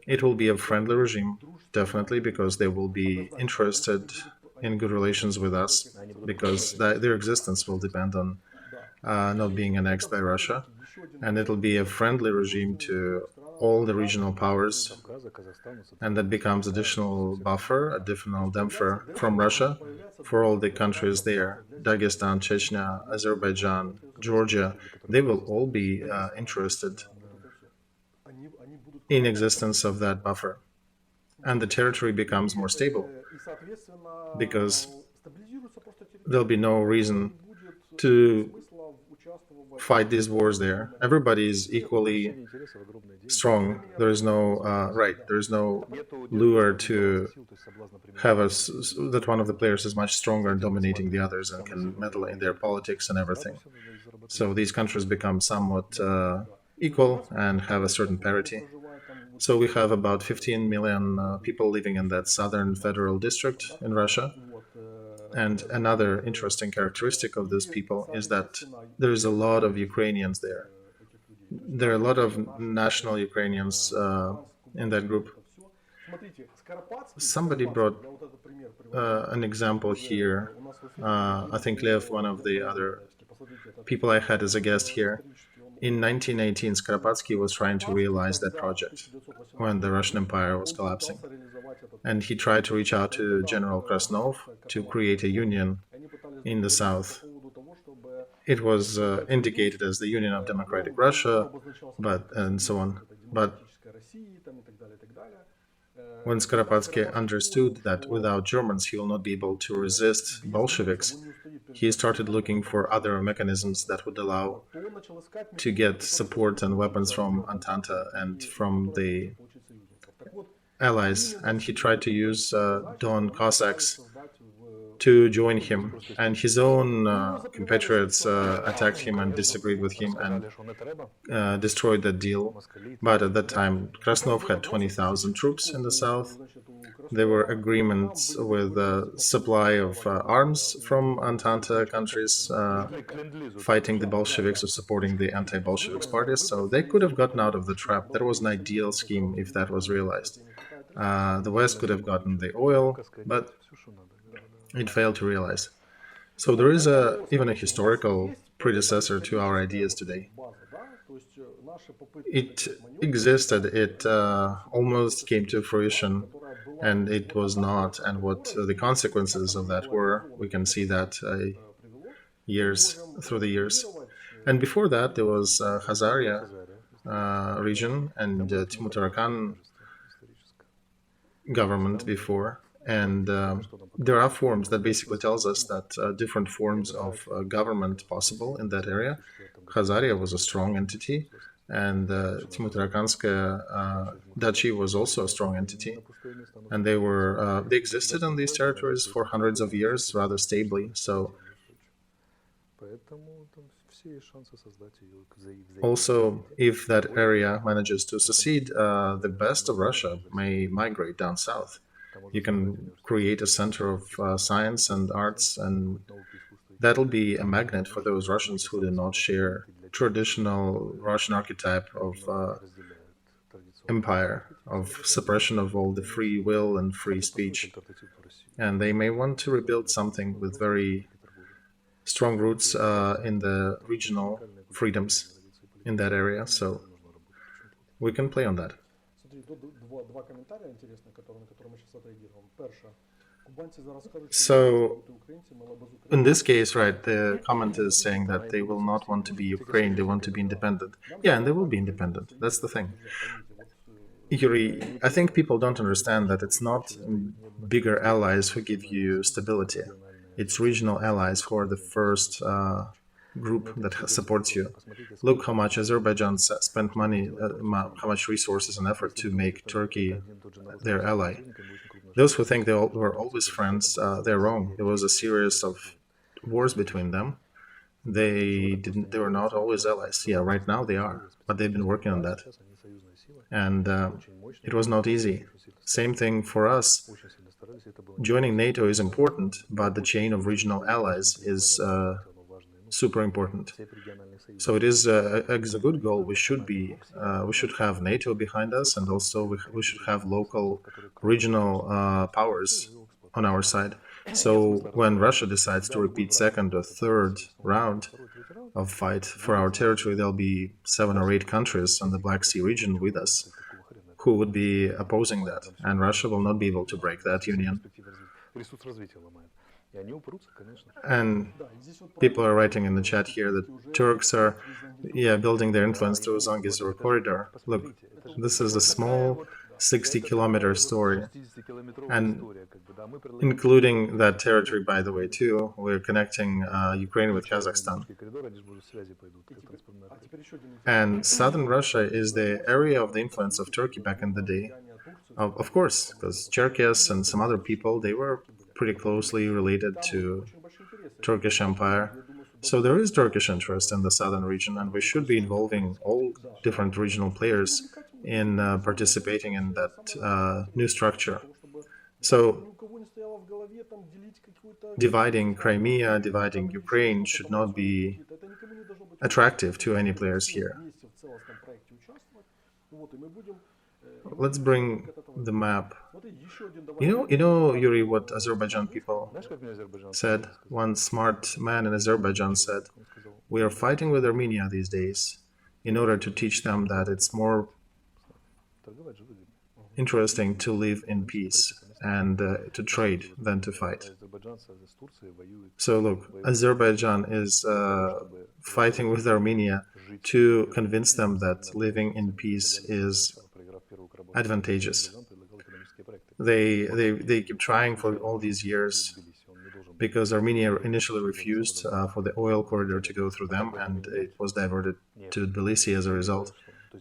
It will be a friendly regime, definitely, because they will be interested in good relations with us, because their existence will depend on not being annexed by Russia. And it'll be a friendly regime to all the regional powers, and that becomes additional buffer, additional damper from Russia for all the countries there. Dagestan, Chechnya, Azerbaijan, Georgia, they will all be interested in existence of that buffer. And the territory becomes more stable, because there'll be no reason to fight these wars there. Everybody is equally strong. There is no there is no lure to have that one of the players is much stronger and dominating the others and can meddle in their politics and everything. So these countries become somewhat equal and have a certain parity. So we have about 15 million people living in that southern federal district in Russia. And another interesting characteristic of those people is that there is a lot of Ukrainians there. There are a lot of national Ukrainians in that group. Somebody brought an example here. I think Lev, one of the other people I had as a guest here. In 1918, Skoropadsky was trying to realize that project when the Russian Empire was collapsing. And he tried to reach out to General Krasnov to create a union in the south. It was indicated as the Union of Democratic Russia, and so on. But when Skoropadsky understood that without Germans he will not be able to resist Bolsheviks, he started looking for other mechanisms that would allow to get support and weapons from Entente and from the allies. And he tried to use Don Cossacks to join him. And his own compatriots attacked him and disagreed with him and destroyed that deal. But at that time, Krasnov had 20,000 troops in the south. There were agreements with supply of arms from Entente countries fighting the Bolsheviks or supporting the anti-Bolsheviks parties. So they could have gotten out of the trap. That was an ideal scheme if that was realized. The West could have gotten the oil, but it failed to realize. So there is even a historical predecessor to our ideas today. It existed, it almost came to fruition, and it was not. And what the consequences of that were, we can see that through the years. And before that, there was Khazaria region and Timur-Tarakan government before. And there are forms that basically tells us that different forms of government possible in that area. Khazaria was a strong entity, and Timur-Tarakanskaya Duchy was also a strong entity. And they existed in these territories for hundreds of years rather stably. So also, if that area manages to secede, the best of Russia may migrate down south. You can create a center of science and arts, and that'll be a magnet for those Russians who do not share traditional Russian archetype of empire, of suppression of all the free will and free speech. And they may want to rebuild something with very strong roots in the regional freedoms in that area. So we can play on that. So, in this case, right, the comment is saying that they will not want to be Ukraine, they want to be independent. Yeah, and they will be independent. That's the thing. Yuri, I think people don't understand that it's not bigger allies who give you stability. It's regional allies who are the first group that supports you. Look how much Azerbaijan spent money, how much resources and effort to make Turkey their ally. Those who think they were always friends, they're wrong. There was a series of wars between them. They were not always allies. Yeah, right now they are, but they've been working on that. And it was not easy. Same thing for us. Joining NATO is important, but the chain of regional allies is super important. So it is a good goal. We should have NATO behind us, and also we should have local, regional powers on our side. So when Russia decides to repeat second or third round of fight for our territory, there'll be 7 or 8 countries on the Black Sea region with us who would be opposing that, and Russia will not be able to break that union. And people are writing in the chat here that Turks are building their influence through Zangezur corridor. Look, this is a small 60-kilometer story, and including that territory, by the way, too, we're connecting Ukraine with Kazakhstan. And southern Russia is the area of the influence of Turkey back in the day. Of course, because Cherkess and some other people, they were pretty closely related to Turkish Empire. So there is Turkish interest in the southern region, and we should be involving all different regional players in participating in that new structure. So dividing Crimea, dividing Ukraine should not be attractive to any players here. Let's bring the map. You know, Yuri, what Azerbaijan people said? One smart man in Azerbaijan said, "We are fighting with Armenia these days in order to teach them that it's more interesting to live in peace and to trade than to fight." So look, Azerbaijan is fighting with Armenia to convince them that living in peace is advantageous. They keep trying for all these years because Armenia initially refused for the oil corridor to go through them, and it was diverted to Tbilisi as a result.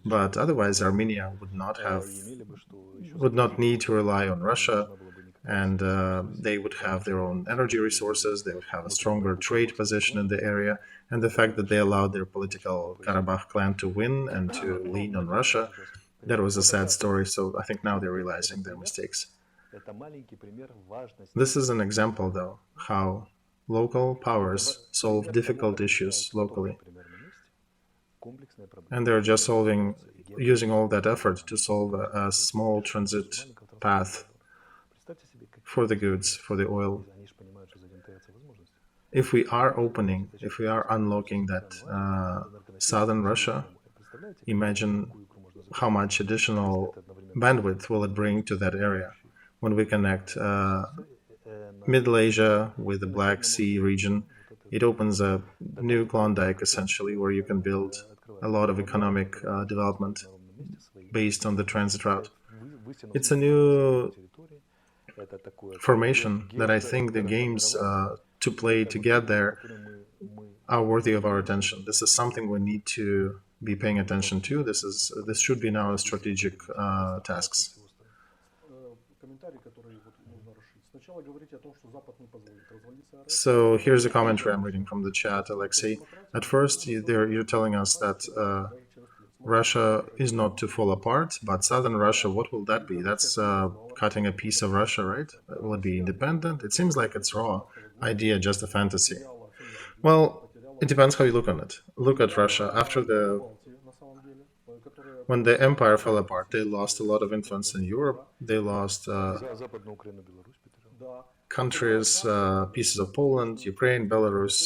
But otherwise, Armenia would not need to rely on Russia, and they would have their own energy resources. They would have a stronger trade position in the area, and the fact that they allowed their political Karabakh clan to win and to lean on Russia, that was a sad story. So I think now they're realizing their mistakes. This is an example, though, how local powers solve difficult issues locally. And they're just using all that effort to solve a small transit path for the goods, for the oil. If we are unlocking that southern Russia, imagine how much additional bandwidth will it bring to that area when we connect Middle Asia with the Black Sea region. It opens a new Klondike, essentially, where you can build a lot of economic development based on the transit route. It's a new formation that I think the games to play to get there are worthy of our attention. This is something we need to be paying attention to. This should be now strategic tasks. So here's a commentary I'm reading from the chat, Alexei. At first, you're telling us that Russia is not to fall apart, but southern Russia, what will that be? That's cutting a piece of Russia, right? Will it be independent? It seems like it's raw idea, just a fantasy. Well, it depends how you look on it. Look at Russia. When the empire fell apart, they lost a lot of influence in Europe. They lost countries, pieces of Poland, Ukraine, Belarus.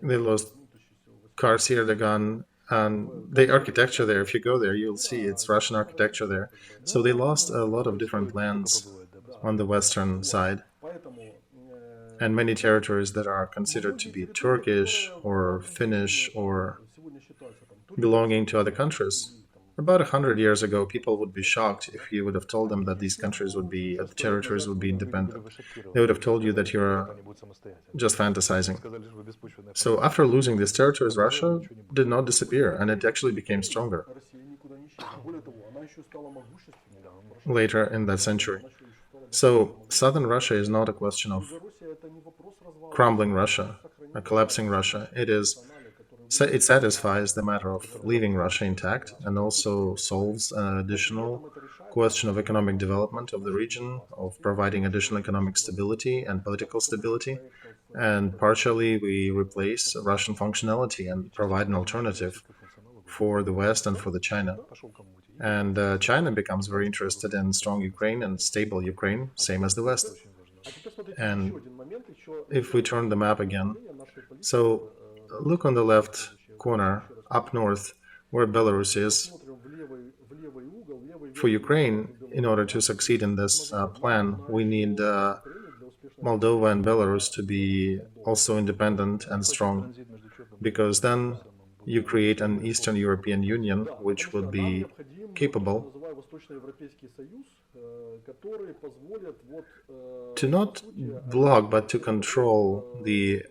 They lost Kars Erdogan, and the architecture there, if you go there, you'll see it's Russian architecture there. So they lost a lot of different lands on the western side, and many territories that are considered to be Turkish or Finnish or belonging to other countries. About 100 years ago, people would be shocked if you would have told them that these countries territories would be independent. They would have told you that you're just fantasizing. So after losing these territories, Russia did not disappear, and it actually became stronger later in that century. So southern Russia is not a question of crumbling Russia, a collapsing Russia. It satisfies the matter of leaving Russia intact and also solves an additional question of economic development of the region, of providing additional economic stability and political stability. And partially we replace Russian functionality and provide an alternative for the West and for the China. And China becomes very interested in strong Ukraine and stable Ukraine, same as the West. And if we turn the map again, so look on the left corner, up north, where Belarus is. For Ukraine, in order to succeed in this plan, we need Moldova and Belarus to be also independent and strong, because then you create an Eastern European Union, which would be capable to not block but to control the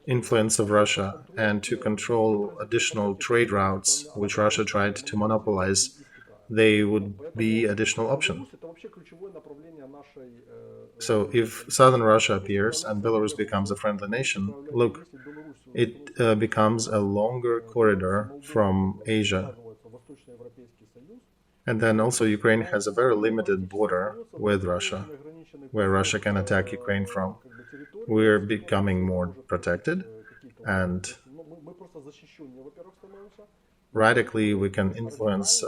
influence of Russia and to control additional trade routes which Russia tried to monopolize. They would be additional option. So if southern Russia appears and Belarus becomes a friendly nation, look, it becomes a longer corridor from Asia. And then also Ukraine has a very limited border with Russia, where Russia can attack Ukraine from. We're becoming more protected, and radically we can influence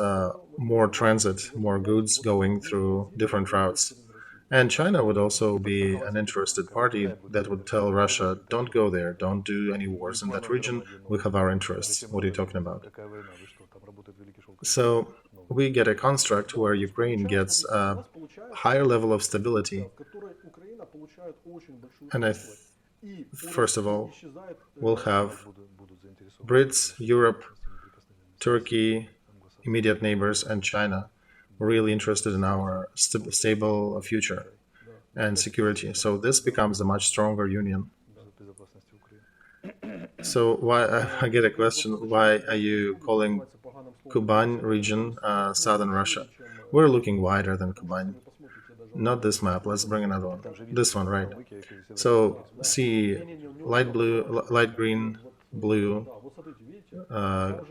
more transit, more goods going through different routes. And China would also be an interested party that would tell Russia, don't go there, don't do any wars in that region, we have our interests. What are you talking about? So we get a construct where Ukraine gets a higher level of stability. And first of all, we'll have Brits, Europe, Turkey, immediate neighbors, and China really interested in our stable future and security. So this becomes a much stronger union. So why I get a question, why are you calling Kuban region southern Russia? We're looking wider than Kuban. Not this map, let's bring another one. This one, right? So see light blue, light green, blue,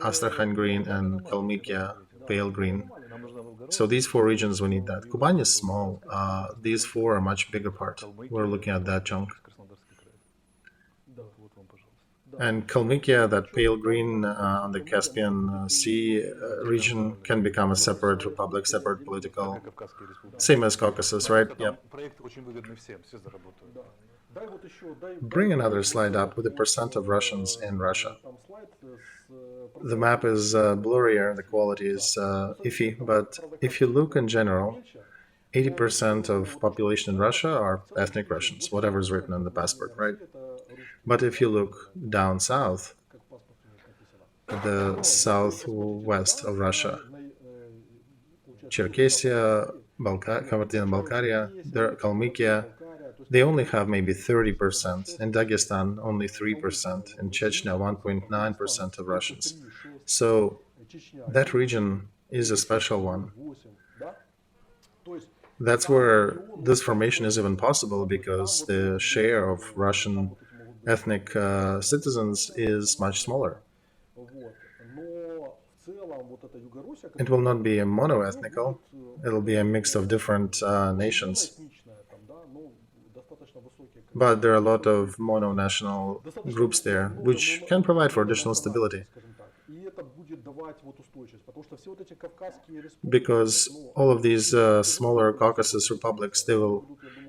Astrakhan green, and Kalmykia pale green. So these four regions, we need that. Kuban is small. These four are much bigger part. We're looking at that chunk. And Kalmykia, that pale green on the Caspian Sea region, can become a separate republic, separate political, same as Caucasus, right? Yep. Bring another slide up with the percent of Russians in Russia. The map is blurrier, the quality is iffy, but if you look in general, 80% of population in Russia are ethnic Russians, whatever is written on the passport, right? But if you look down south, the southwest of Russia, Cherkessia, Kabardino-Balkaria, Kalmykia, they only have maybe 30%. In Dagestan, only 3%. In Chechnya, 1.9% of Russians. So that region is a special one. That's where this formation is even possible, because the share of Russian ethnic citizens is much smaller. It will not be a mono-ethnical, it'll be a mix of different nations. But there are a lot of mono-national groups there, which can provide for additional stability. Because all of these smaller Caucasus republics, they will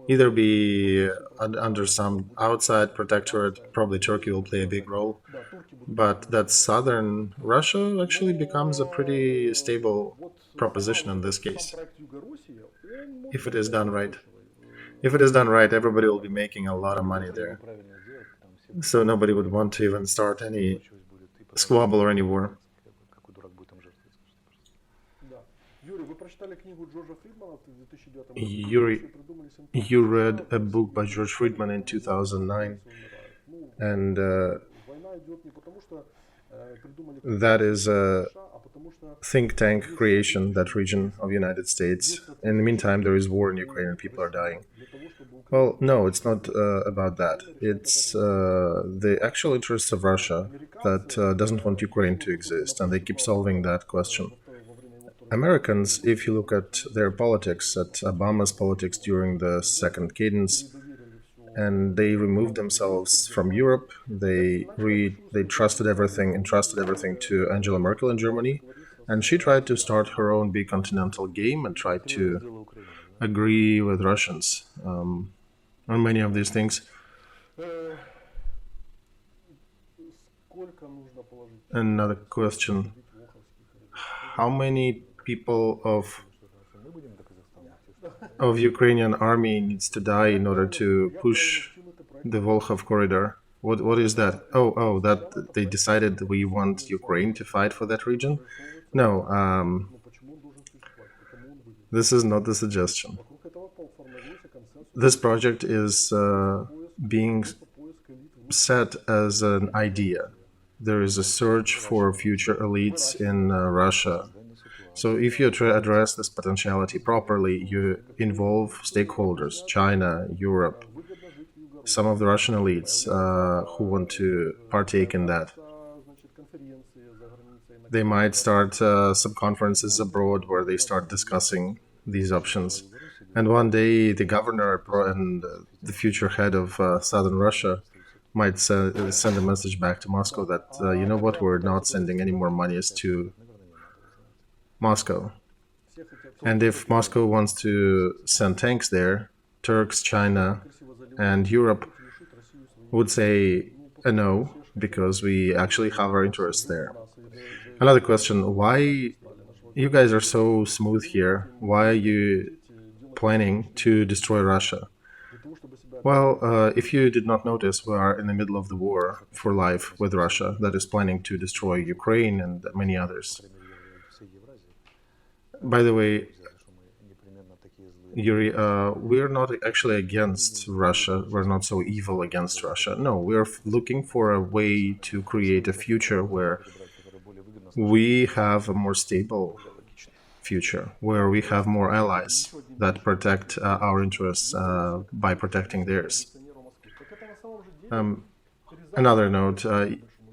either be under some outside protectorate, probably Turkey will play a big role, but that southern Russia actually becomes a pretty stable proposition in this case, if it is done right. If it is done right, everybody will be making a lot of money there. So nobody would want to even start any squabble or any war. Yuri, you read a book by George Friedman in 2009, and that is a think tank creation, that region of the United States. In the meantime, there is war in Ukraine and people are dying. Well, no, it's not about that. It's the actual interests of Russia that doesn't want Ukraine to exist, and they keep solving that question. Americans, if you look at their politics, at Obama's politics during the second cadence, and they removed themselves from Europe, they entrusted everything to Angela Merkel in Germany, and she tried to start her own big continental game and tried to agree with Russians on many of these things. Another question: how many people of Ukrainian army needs to die in order to push the Volkhov corridor? What is that? Oh, that they decided we want Ukraine to fight for that region? No, Но почему он должен существовать? Потому он выглядит. this is not the suggestion. Вокруг этого формируется консенсус. This project is being Поиск элит в set as an idea. There is a search for future elites in Russia. So if you address this potentiality properly, you involve stakeholders, China, Europe, выгодно жить в Юго. some of the Russian elites who want to partake in that. Значит, конференции за границей. They might start some conferences abroad where they start discussing these options. And one day, the governor and the future head of southern Russia might send a message back to Moscow that, you know what, we're not sending any more monies to Moscow. And if Moscow wants to send tanks there, Turks, China, and Europe would say a no, because we actually have our interests there. Another question, why you guys are so smooth here? Why are you planning to destroy Russia? Well, if you did not notice, we are in the middle of the war for life with Russia that is planning to destroy Ukraine and many others. By the way, Yuri, we're not actually against Russia. We're not so evil against Russia. No, we're looking for a way to create a future where we have a more stable future, where we have more allies that protect our interests by protecting theirs. Another note,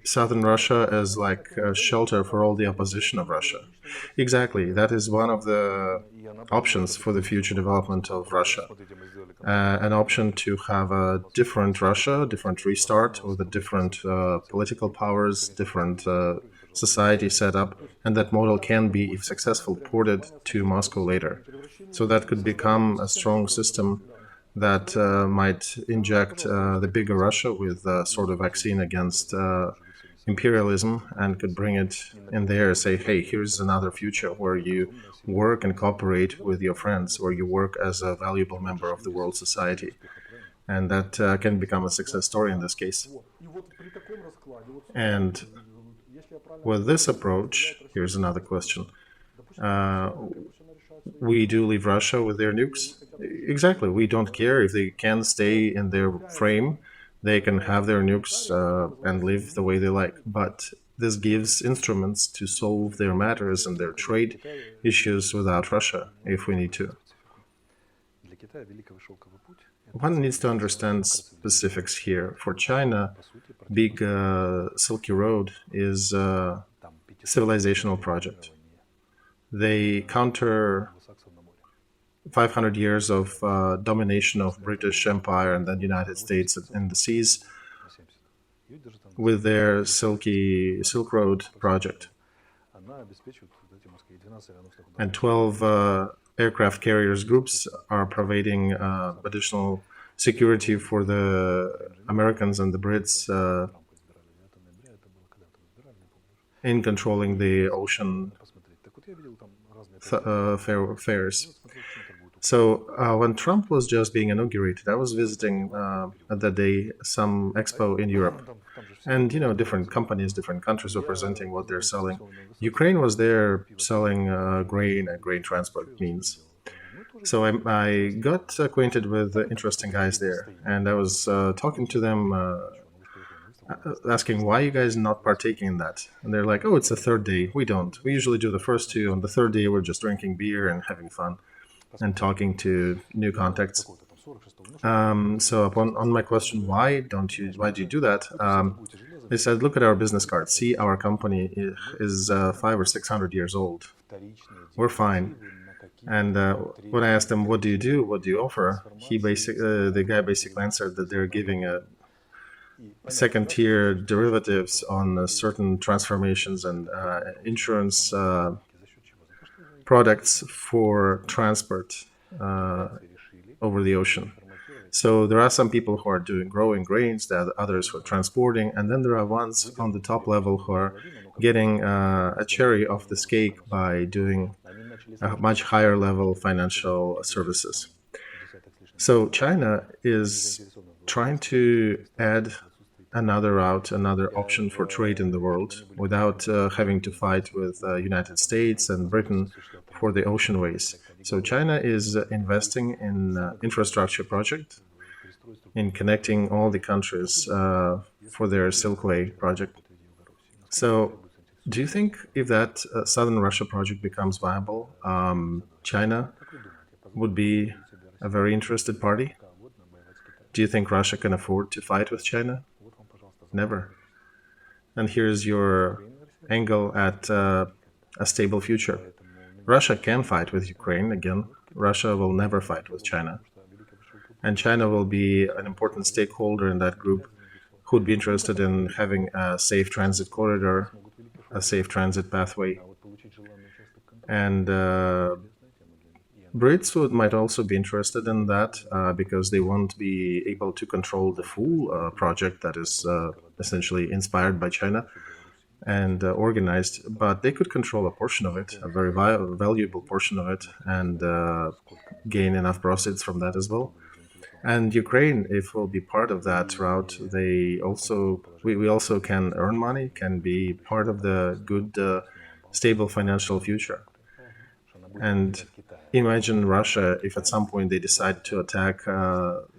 southern Russia is like a shelter for all the opposition of Russia. Exactly, that is one of the options for the future development of Russia. An option to have a different Russia, different restart with a different political powers, different society set up, and that model can be, if successful, ported to Moscow later. So that could become a strong system that might inject the bigger Russia with a sort of vaccine against imperialism and could bring it in there, say, hey, here's another future where you work and cooperate with your friends, where you work as a valuable member of the world society. And that can become a success story in this case. And with this approach, here's another question. We do leave Russia with their nukes? Exactly. We don't care if they can stay in their frame. They can have their nukes and live the way they like. But this gives instruments to solve their matters and their trade issues without Russia, if we need to. One needs to understand specifics here. For China, big Silky Road is a civilizational project. They counter 500 years of domination of British Empire and then United States in the seas with their Silk Road project. And 12 aircraft carriers groups are providing additional security for the Americans and the Brits in controlling the ocean fares. So when Trump was just being inaugurated, I was visiting at that day some expo in Europe. And, you know, different companies, different countries were presenting what they're selling. Ukraine was there selling grain and grain transport means. So I got acquainted with interesting guys there. And I was talking to them, asking, why are you guys not partaking in that? And they're like, oh, it's the third day. We don't. We usually do the first two. On the third day, we're just drinking beer and having fun and talking to new contacts. So on my question, why do you do that? They said, look at our business card. See, our company is 500 or 600 years old. We're fine. And when I asked him, what do you do? What do you offer? The guy basically answered that they're giving a second-tier derivatives on certain transformations and insurance products for transport over the ocean. So there are some people who are growing grains, there are others who are transporting, and then there are ones on the top level who are getting a cherry off this cake by doing a much higher level financial services. So China is trying to add another route, another option for trade in the world without having to fight with United States and Britain for the ocean ways. So China is investing in infrastructure project, in connecting all the countries for their Silk Way project. So do you think if that Southern Russia project becomes viable, China would be a very interested party? Do you think Russia can afford to fight with China? Never. And here's your angle at a stable future. Russia can fight with Ukraine again. Russia will never fight with China. And China will be an important stakeholder in that group who would be interested in having a safe transit corridor, a safe transit pathway. And Brits might also be interested in that because they won't be able to control the full project that is essentially inspired by China and organized, but they could control a portion of it, a very valuable portion of it, and gain enough proceeds from that as well. And Ukraine, if we'll be part of that route, we also can earn money, can be part of the good, stable financial future. And imagine Russia, if at some point they decide to attack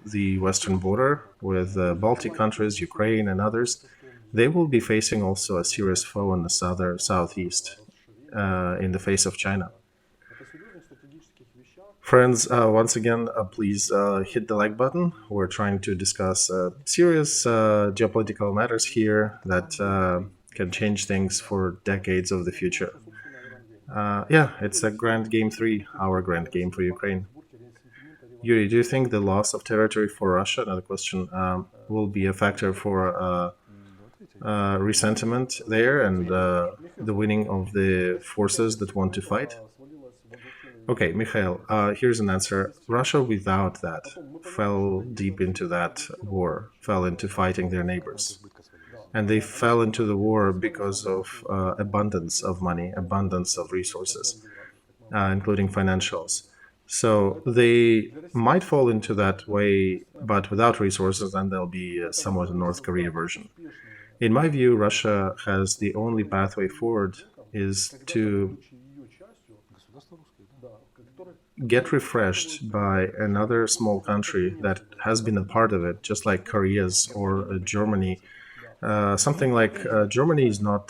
the western border with Baltic countries, Ukraine, and others, they will be facing also a serious foe in the southeast in the face of China. Friends, once again, please hit the like button. We're trying to discuss serious geopolitical matters here that can change things for decades of the future. Yeah, it's a grand game 3, our grand game for Ukraine. Yuri, do you think the loss of territory for Russia, another question, will be a factor for resentment there and the winning of the forces that want to fight? Okay, Mikhail, here's an answer. Russia, without that, fell deep into that war, fell into fighting their neighbors. And they fell into the war because of abundance of money, abundance of resources, including financials. So they might fall into that way, but without resources, then they'll be somewhat a North Korea version. In my view, Russia has the only pathway forward is to get refreshed by another small country that has been a part of it, just like Korea's or Germany. Something like Germany is not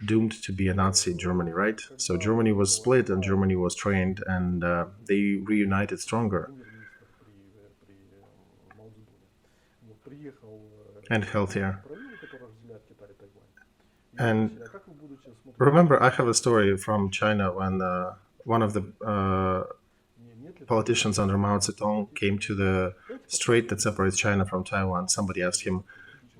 doomed to be a Nazi Germany, right? So Germany was split and Germany was trained and they reunited stronger and healthier. And remember, I have a story from China when one of the politicians under Mao Zedong came to the strait that separates China from Taiwan. Somebody asked him,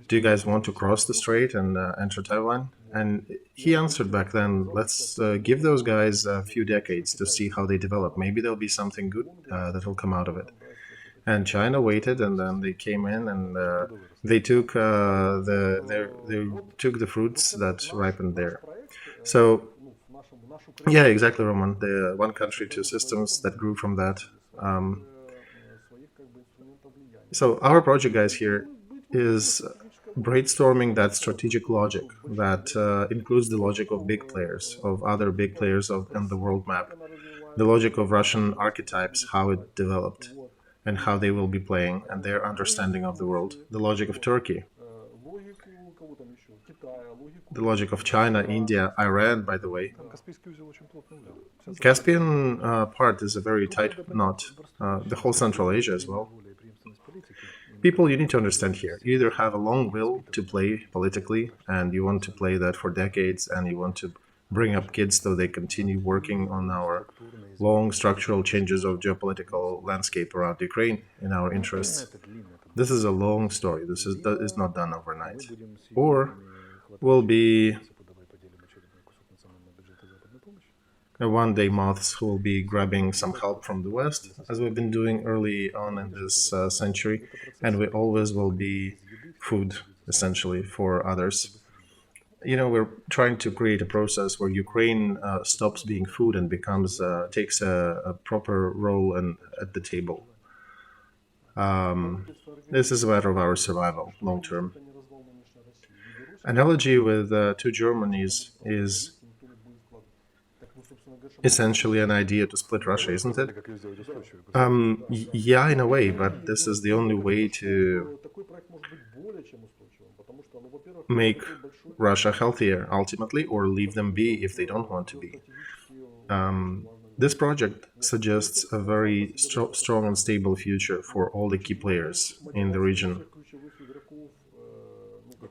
do you guys want to cross the strait and enter Taiwan? And he answered back then, let's give those guys a few decades to see how they develop. Maybe there'll be something good that will come out of it. And China waited, and then they came in, and they took the fruits that ripened there. So, yeah, exactly, Roman. The one country, two systems that grew from that. So our project, guys, here is brainstorming that strategic logic that includes the logic of big players, of other big players on the world map, the logic of Russian archetypes, how it developed, and how they will be playing, and their understanding of the world, the logic of Turkey, the logic of China, India, Iran, by the way. Caspian part is a very tight knot, the whole Central Asia as well. People, you need to understand here, you either have a long will to play politically, and you want to play that for decades, and you want to bring up kids so they continue working on our long structural changes of geopolitical landscape around Ukraine in our interests. This is a long story. This is not done overnight. Or will be one-day moths who will be grabbing some help from the West, as we've been doing early on in this century, and we always will be food, essentially, for others. You know, we're trying to create a process where Ukraine stops being food and becomes takes a proper role at the table. This is a matter of our survival, long term. Analogy with two Germanys is essentially an idea to split Russia, isn't it? Yeah, in a way, but this is the only way to make Russia healthier ultimately, or leave them be if they don't want to be. This project suggests a very strong and stable future for all the key players in the region.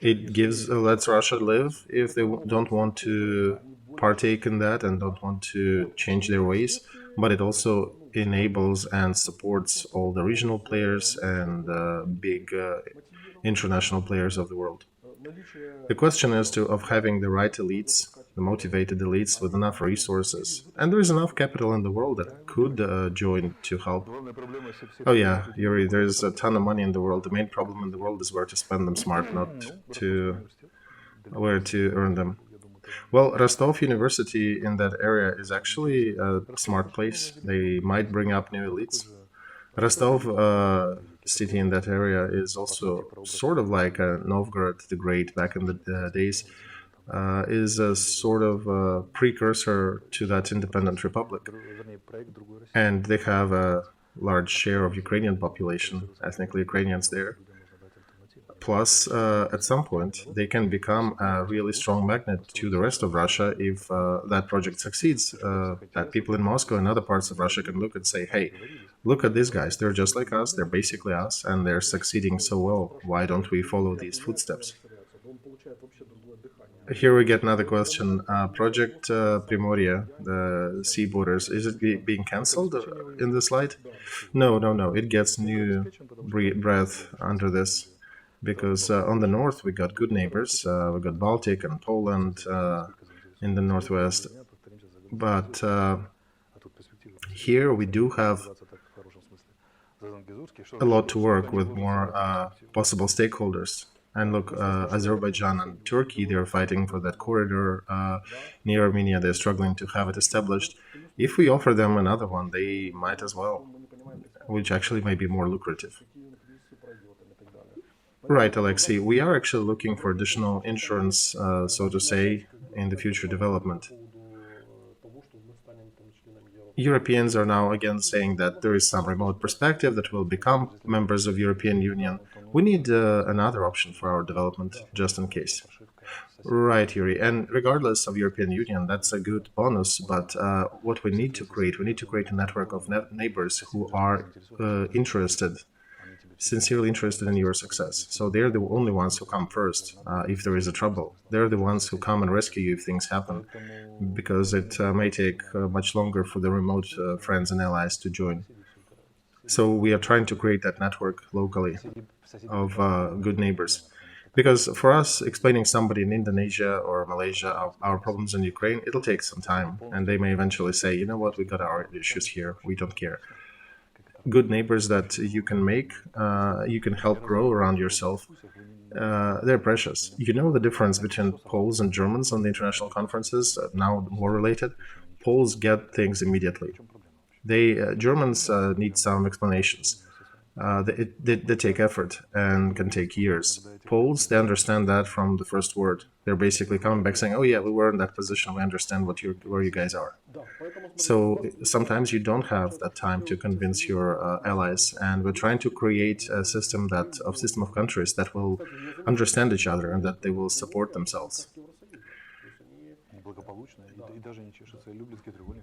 It lets Russia live if they don't want to partake in that and don't want to change their ways, but it also enables and supports all the regional players and big international players of the world. The question is of having the right elites, the motivated elites with enough resources, and there is enough capital in the world that could join to help. Oh yeah, Yuri, there's a ton of money in the world. The main problem in the world is where to spend them smart, not to where to earn them. Well, Rostov University in that area is actually a smart place. They might bring up new elites. Rostov city in that area is also sort of like Novgorod the Great back in the days, is a sort of precursor to that independent republic. And they have a large share of Ukrainian population, ethnically Ukrainians there. Plus, at some point, they can become a really strong magnet to the rest of Russia if that project succeeds. That people in Moscow and other parts of Russia can look and say, hey, look at these guys. They're just like us. They're basically us, and they're succeeding so well. Why don't we follow these footsteps? Here we get another question. Project Primoria, the sea borders, is it being cancelled in the slide? No. It gets new breath under this. Because on the north we got good neighbors, we got Baltic and Poland in the northwest, but here we do have a lot to work with more possible stakeholders. And look, Azerbaijan and Turkey, they're fighting for that corridor near Armenia. They're struggling to have it established. If we offer them another one, they might as well, which actually may be more lucrative. Right, Alexei. We are actually looking for additional insurance, so to say, in the future development. Europeans are now again saying that there is some remote perspective that will become members of European Union. We need another option for our development, just in case. Right, Yuri. And regardless of European Union, that's a good bonus. But what we need to create a network of neighbors who are sincerely interested in your success. So they're the only ones who come first if there is a trouble. They're the ones who come and rescue you if things happen, because it may take much longer for the remote friends and allies to join. So we are trying to create that network locally of good neighbors. Because for us, explaining somebody in Indonesia or Malaysia our problems in Ukraine, it'll take some time. And they may eventually say, you know what, we got our issues here, we don't care. Good neighbors that you can make, you can help grow around yourself, they're precious. You know the difference between Poles and Germans on the international conferences, now war-related? Poles get things immediately. Germans need some explanations. They take effort and can take years. Poles, they understand that from the first word. They're basically coming back saying, oh yeah, we were in that position, we understand where you guys are. So sometimes you don't have that time to convince your allies, and we're trying to create a system of countries that will understand each other and that they will support themselves.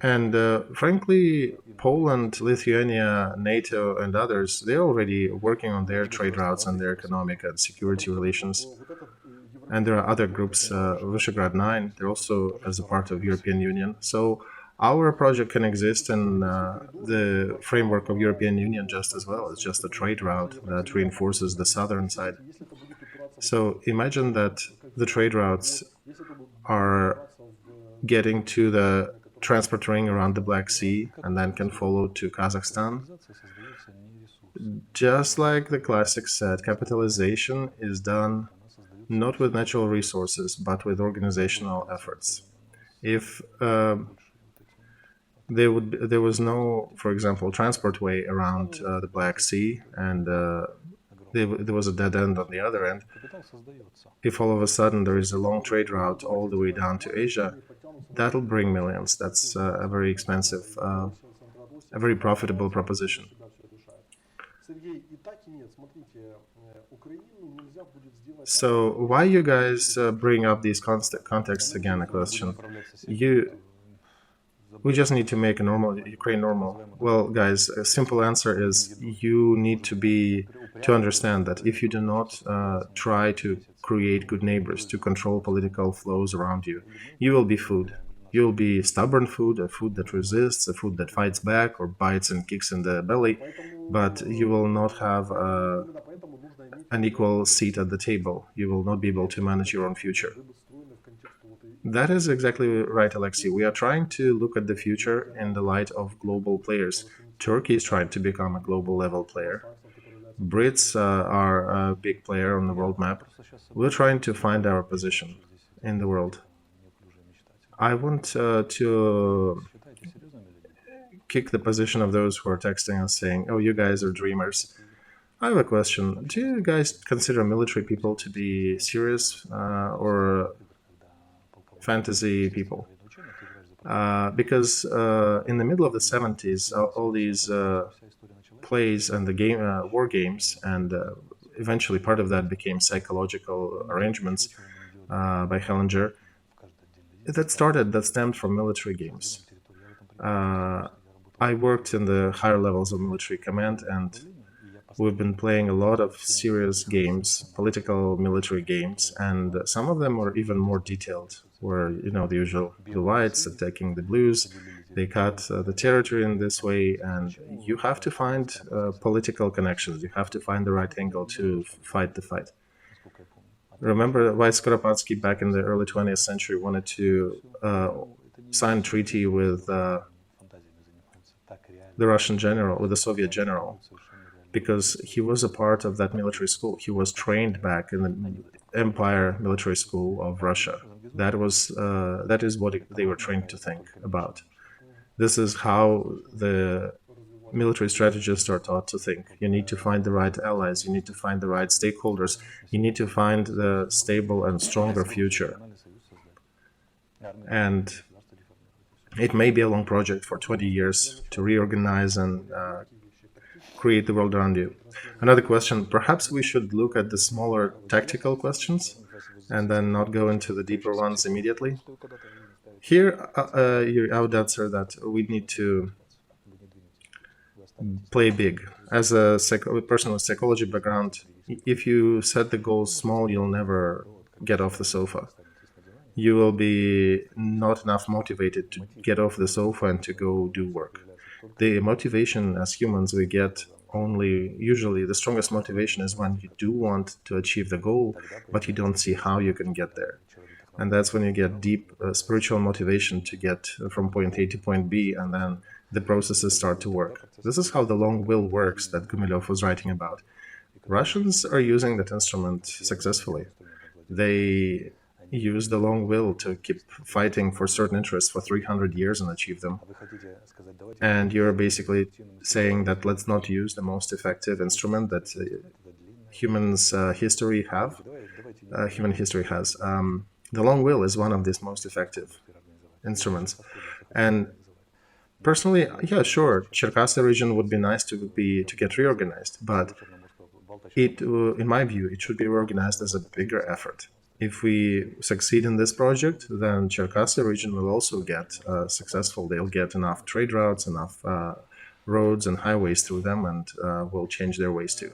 And frankly, Poland, Lithuania, NATO, and others, they're already working on their trade routes and their economic and security relations. And there are other groups, Visegrad 9, they're also as a part of European Union. So our project can exist in the framework of European Union just as well. It's just a trade route that reinforces the southern side. So imagine that the trade routes are getting to the transport ring around the Black Sea and then can follow to Kazakhstan. Just like the classics said, capitalization is done not with natural resources, but with organizational efforts. If there was no, for example, transport way around the Black Sea and there was a dead end on the other end. If all of a sudden there is a long trade route all the way down to Asia, that'll bring millions. That's a very expensive, a very profitable proposition. So why you guys bring up these contexts again? A question. We just need to make a normal Ukraine normal. Well, guys, a simple answer is you need to understand that if you do not try to create good neighbors, to control political flows around you, you will be food. You will be stubborn food, a food that resists, a food that fights back or bites and kicks in the belly, but you will not have an equal seat at the table. You will not be able to manage your own future. That is exactly right, Alexei. We are trying to look at the future in the light of global players. Turkey is trying to become a global level player. Brits are a big player on the world map. We're trying to find our position in the world. I want to kick the position of those who are texting us saying, oh, you guys are dreamers. I have a question. Do you guys consider military people to be serious or fantasy people? Because in the middle of the 70s, all these plays and the war games, and eventually part of that became psychological arrangements by Hellinger, that stemmed from military games. I worked in the higher levels of military command, and we've been playing a lot of serious games, political military games, and some of them were even more detailed, where, the usual, the whites attacking the blues, they cut the territory in this way, and you have to find political connections, you have to find the right angle to fight the fight. Remember why Skoropadsky back in the early 20th century wanted to sign a treaty with the Russian general, with the Soviet general, because he was a part of that military school. He was trained back in the Empire military school of Russia. That is what they were trained to think about. This is how the military strategists are taught to think. You need to find the right allies, you need to find the right stakeholders, you need to find the stable and stronger future. And it may be a long project for 20 years to reorganize and create the world around you. Another question, perhaps we should look at the smaller tactical questions and then not go into the deeper ones immediately. Here, I would answer that we need to play big. As a person with psychology background, if you set the goals small, you'll never get off the sofa. You will be not enough motivated to get off the sofa and to go do work. The motivation as humans we get usually the strongest motivation is when you do want to achieve the goal, but you don't see how you can get there. And that's when you get deep spiritual motivation to get from point A to point B, and then the processes start to work. This is how the long will works that Gumilev was writing about. Russians are using that instrument successfully. They use the long will to keep fighting for certain interests for 300 years and achieve them. And you're basically saying that let's not use the most effective instrument that human history has. The long will is one of these most effective instruments. And personally, yeah, sure, Cherkasy region would be nice to get reorganized, but in my view, it should be reorganized as a bigger effort. If we succeed in this project, then Cherkasy region will also get successful. They'll get enough trade routes, enough roads and highways through them, and will change their ways too.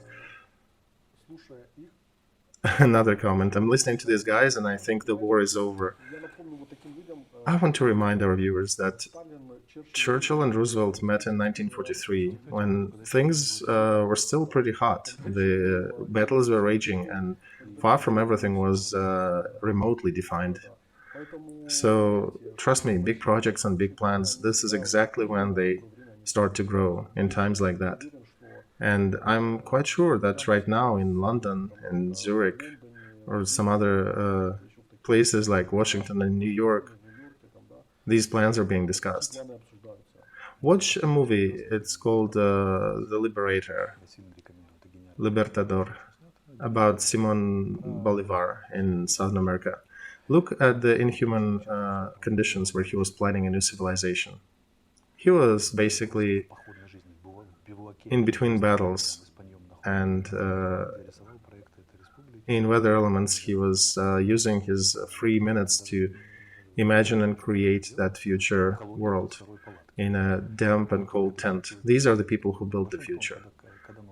Another comment. I'm listening to these guys and I think the war is over. I want to remind our viewers that Churchill and Roosevelt met in 1943 when things were still pretty hot. The battles were raging and far from everything was remotely defined. So trust me, big projects and big plans, this is exactly when they start to grow in times like that. And I'm quite sure that right now in London, in Zurich, or some other places like Washington and New York, these plans are being discussed. Watch a movie, it's called The Liberator, Libertador. about Simon Bolivar in Southern America. Look at the inhuman conditions where he was planning a new civilization. He was basically in between battles, and in weather elements, he was using his free minutes to imagine and create that future world in a damp and cold tent. These are the people who built the future.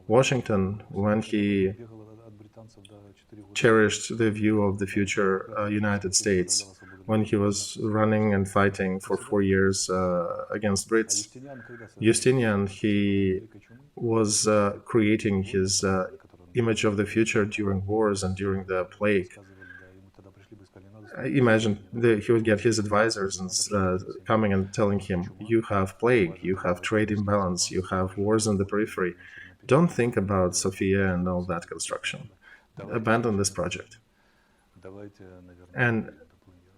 Washington, when he cherished the view of the future United States, when he was running and fighting for 4 years against Brits, Justinian, he was creating his image of the future during wars and during the plague. Imagine he would get his advisors and coming and telling him, you have plague, you have trade imbalance, you have wars in the periphery. Don't think about Sophia and all that construction. Abandon this project. And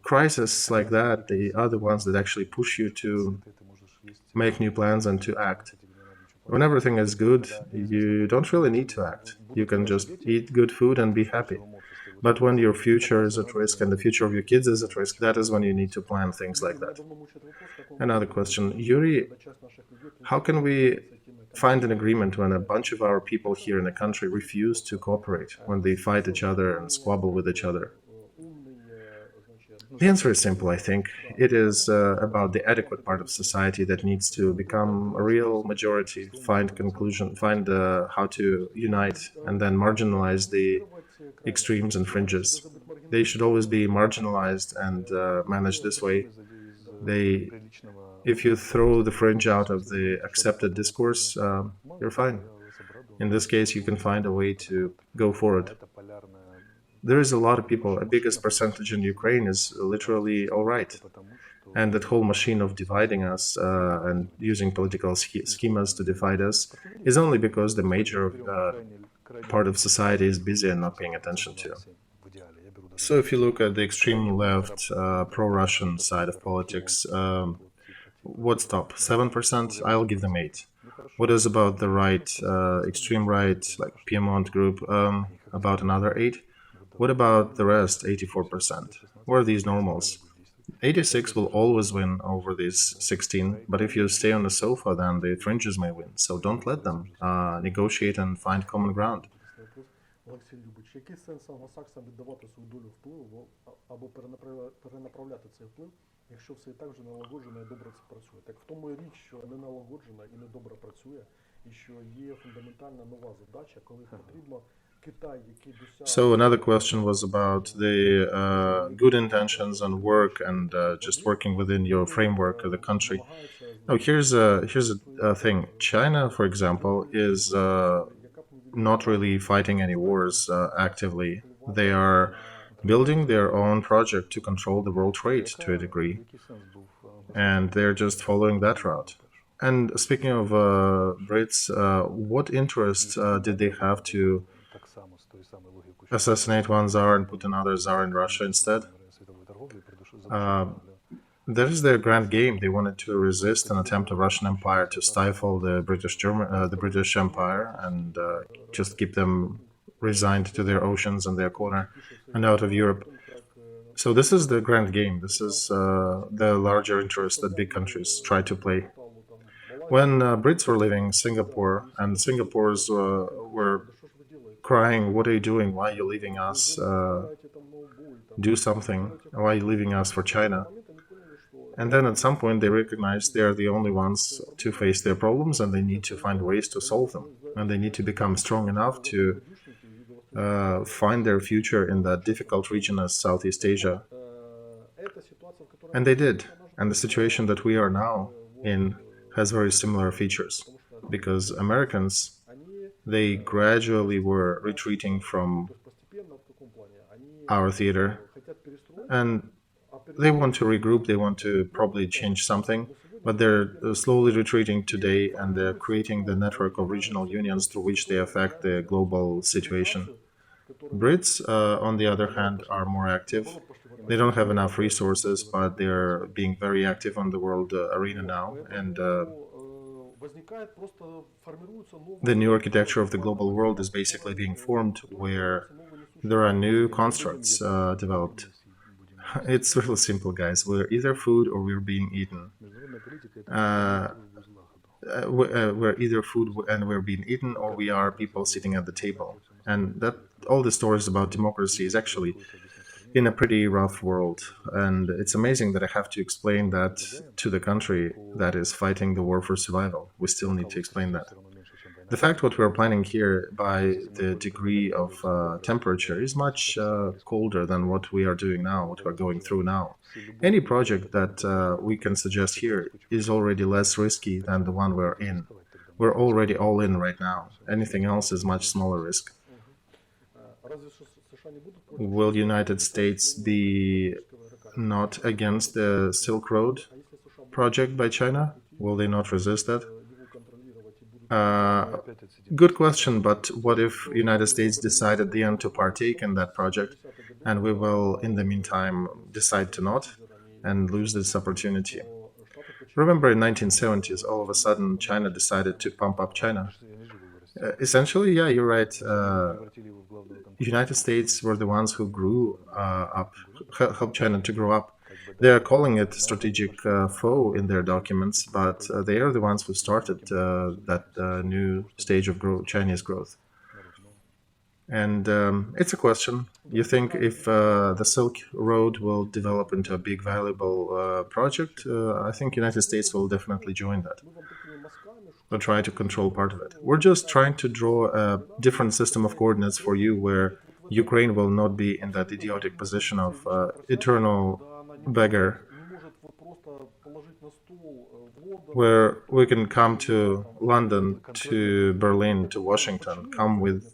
crises like that, they are the ones that actually push you to make new plans and to act. When everything is good, you don't really need to act. You can just eat good food and be happy. But when your future is at risk and the future of your kids is at risk, that is when you need to plan things like that. Another question. Yuri, how can we find an agreement when a bunch of our people here in the country refuse to cooperate, when they fight each other and squabble with each other? The answer is simple, I think. It is about the adequate part of society that needs to become a real majority, find how to unite, and then marginalize the extremes and fringes. They should always be marginalized and managed this way. If you throw the fringe out of the accepted discourse, you're fine. In this case, you can find a way to go forward. There is a lot of people, a biggest percentage in Ukraine is literally all right. And that whole machine of dividing us and using political schemas to divide us is only because the major part of society is busy and not paying attention to. So if you look at the extreme left, pro-Russian side of politics, what's top? 7%? I'll give them 8. What is about the right, extreme right, like Piedmont group, about another 8? What about the rest, 84%? Where are these normals? 86 will always win over these 16, but if you stay on the sofa, then the fringes may win. So don't let them negotiate and find common ground. Олексій Любич, який сенс англосаксам віддавати свою долю впливу або перенаправляти цей вплив, якщо все і так вже налагоджено і добре це працює? Так в тому і річ, що не налагоджено і не добре працює, і що є фундаментальна нова задача, коли потрібно Китай, який досяг... So another question was about the good intentions and work and just working within your framework of the country. Oh, here's a thing. China, for example, is not really fighting any wars actively. They are building their own project to control the world trade to a degree. And they're just following that route. And speaking of Brits, what interest did they have to assassinate one czar and put another czar in Russia instead? That is their grand game. They wanted to resist an attempt of Russian Empire to stifle the British Empire and just keep them resigned to their oceans and their corner and out of Europe. So this is the grand game. This is the larger interest that big countries try to play. When Brits were leaving Singapore and Singapore's were crying, "What are you doing? Why are you leaving us? Do something. Why are you leaving us for China?" And then at some point they recognize they are the only ones to face their problems and they need to find ways to solve them. And they need to become strong enough to find their future in that difficult region as Southeast Asia. And they did. And the situation that we are now in has very similar features. Because Americans, they gradually were retreating from our theater. And they want to regroup, they want to probably change something, but they're slowly retreating today and they're creating the network of regional unions through which they affect the global situation. Brits, on the other hand, are more active. They don't have enough resources, but they're being very active on the world arena now. And The new architecture of the global world is basically being formed, where there are new constructs developed. It's really simple, guys. We're either food or we're being eaten. We're either food and we're being eaten, or we are people sitting at the table. And that all the stories about democracy is actually in a pretty rough world. And it's amazing that I have to explain that to the country that is fighting the war for survival. We still need to explain that. The fact what we're planning here by the degree of temperature is much colder than what we are doing now, what we're going through now. Any project that we can suggest here is already less risky than the one we're in. We're already all in right now. Anything else is much smaller risk. Will United States be not against the Silk Road project by China? Will they not resist that? Good question, but what if United States decide at the end to partake in that project, and we will, in the meantime, decide to not and lose this opportunity? Remember, in 1970s, all of a sudden, China decided to pump up China. Essentially, yeah, you're right. United States were the ones who grew up, helped China to grow up. They are calling it strategic foe in their documents, but they are the ones who started that new stage of Chinese growth. And it's a question. You think if the Silk Road will develop into a big, valuable project, I think United States will definitely join that. We'll try to control part of it. We're just trying to draw a different system of coordinates for you where Ukraine will not be in that idiotic position of eternal beggar, where we can come to London, to Berlin, to Washington, come with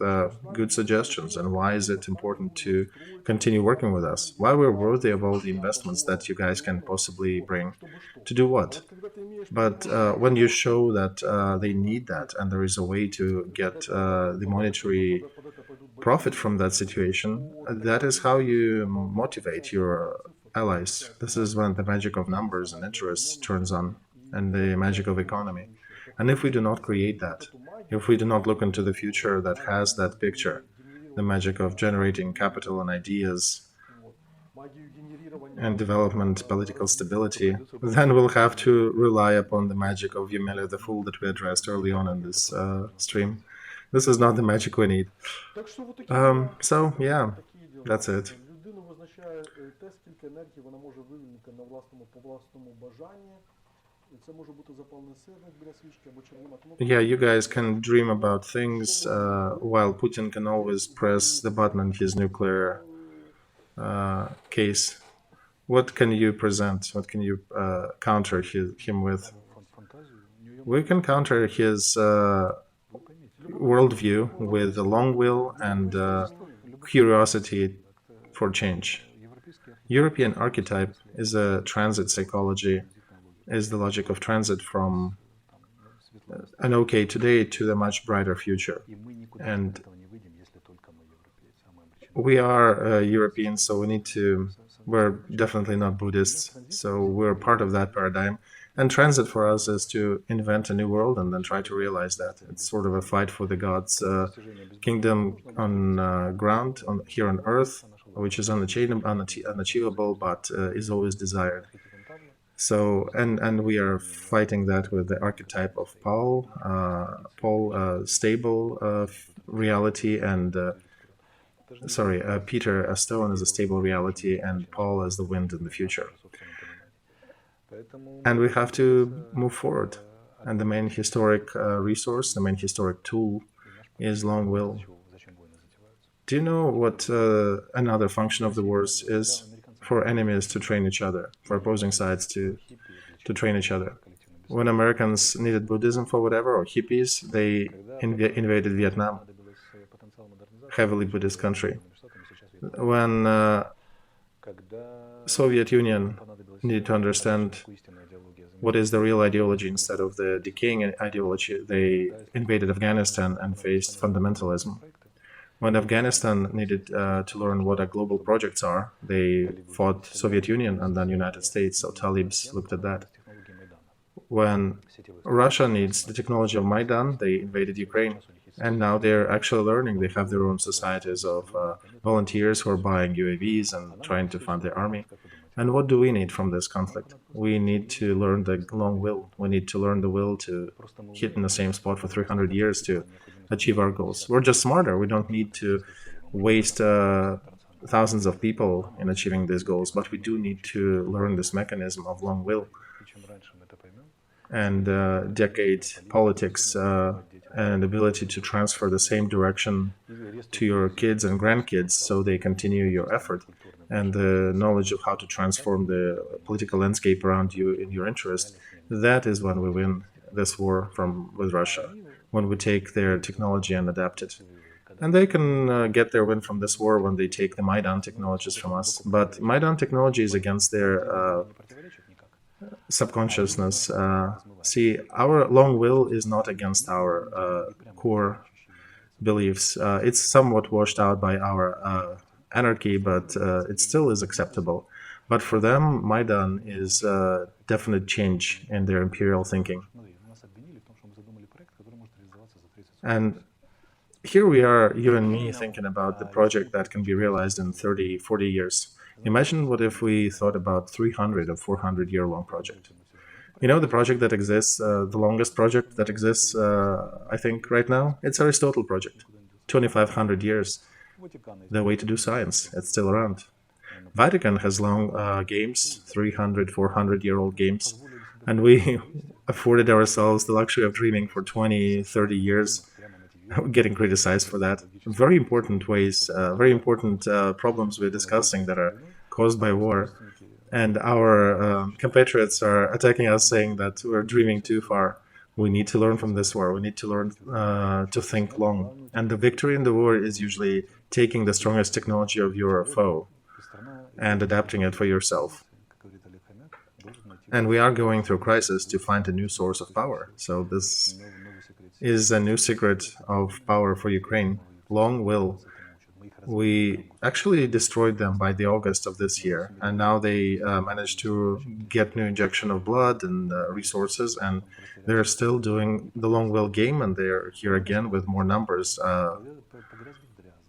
good suggestions and why is it important to continue working with us, why we're worthy of all the investments that you guys can possibly bring, to do what. But when you show that they need that and there is a way to get the monetary profit from that situation, that is how you motivate your allies. This is when the magic of numbers and interests turns on, and the magic of economy. And if we do not create that, if we do not look into the future that has that picture, the magic of generating capital and ideas and development, political stability, then we'll have to rely upon the magic of Yumila the Fool that we addressed early on in this stream. This is not the magic we need. So, yeah, that's it. Yeah, you guys can dream about things while Putin can always press the button in his nuclear case. What can you present? What can you counter him with? We can counter his worldview with a long will and curiosity for change. European archetype is a transit psychology, is the logic of transit from an okay today to the much brighter future. And we are Europeans, so we need to, we're definitely not Buddhists, so we're part of that paradigm. And transit for us is to invent a new world and then try to realize that. It's sort of a fight for the gods' kingdom on ground, here on earth, which is unachievable, but is always desired. So, and we are fighting that with the archetype of Paul, stable reality, and Peter, a stone, is a stable reality, and Paul as the wind in the future. And we have to move forward. And the main historic resource, the main historic tool is long will. Do you know what another function of the wars is? For enemies to train each other, for opposing sides to train each other. When Americans needed Buddhism for whatever, or hippies, they invaded Vietnam, heavily Buddhist country. When Soviet Union needed to understand what is the real ideology instead of the decaying ideology, they invaded Afghanistan and faced fundamentalism. When Afghanistan needed to learn what global projects are, they fought Soviet Union and then United States, so Talibs looked at that. When Russia needs the technology of Maidan, they invaded Ukraine. And now they're actually learning. They have their own societies of volunteers who are buying UAVs and trying to fund their army. And what do we need from this conflict? We need to learn the long will. We need to learn the will to hit in the same spot for 300 years to achieve our goals. We're just smarter. We don't need to waste thousands of people in achieving these goals, but we do need to learn this mechanism of long will and decade politics and ability to transfer the same direction to your kids and grandkids so they continue your effort, and the knowledge of how to transform the political landscape around you in your interest. That is when we win this war with Russia, when we take their technology and adapt it. And they can get their win from this war when they take the Maidan technologies from us. But Maidan technology is against their subconsciousness. See, our long will is not against our core beliefs. It's somewhat washed out by our anarchy, but it still is acceptable. But for them, Maidan is a definite change in their imperial thinking. And here we are, you and me, thinking about the project that can be realized in 30, 40 years. Imagine what if we thought about 300 or 400-year-long project. You know, the project that exists, the longest project that exists, I think, right now, it's Aristotle project. 2,500 years. The way to do science, it's still around. Vatican has long games, 300, 400-year-old games, and we afforded ourselves the luxury of dreaming for 20, 30 years, getting criticized for that. Very important ways, very important problems we're discussing that are caused by war. And our compatriots are attacking us, saying that we're dreaming too far. We need to learn from this war. We need to learn to think long. And the victory in the war is usually taking the strongest technology of your foe and adapting it for yourself. And we are going through crisis to find a new source of power. So this is a new secret of power for Ukraine. Long will. We actually destroyed them by the August of this year, and now they managed to get new injection of blood and resources, and they're still doing the long will game, and they're here again with more numbers.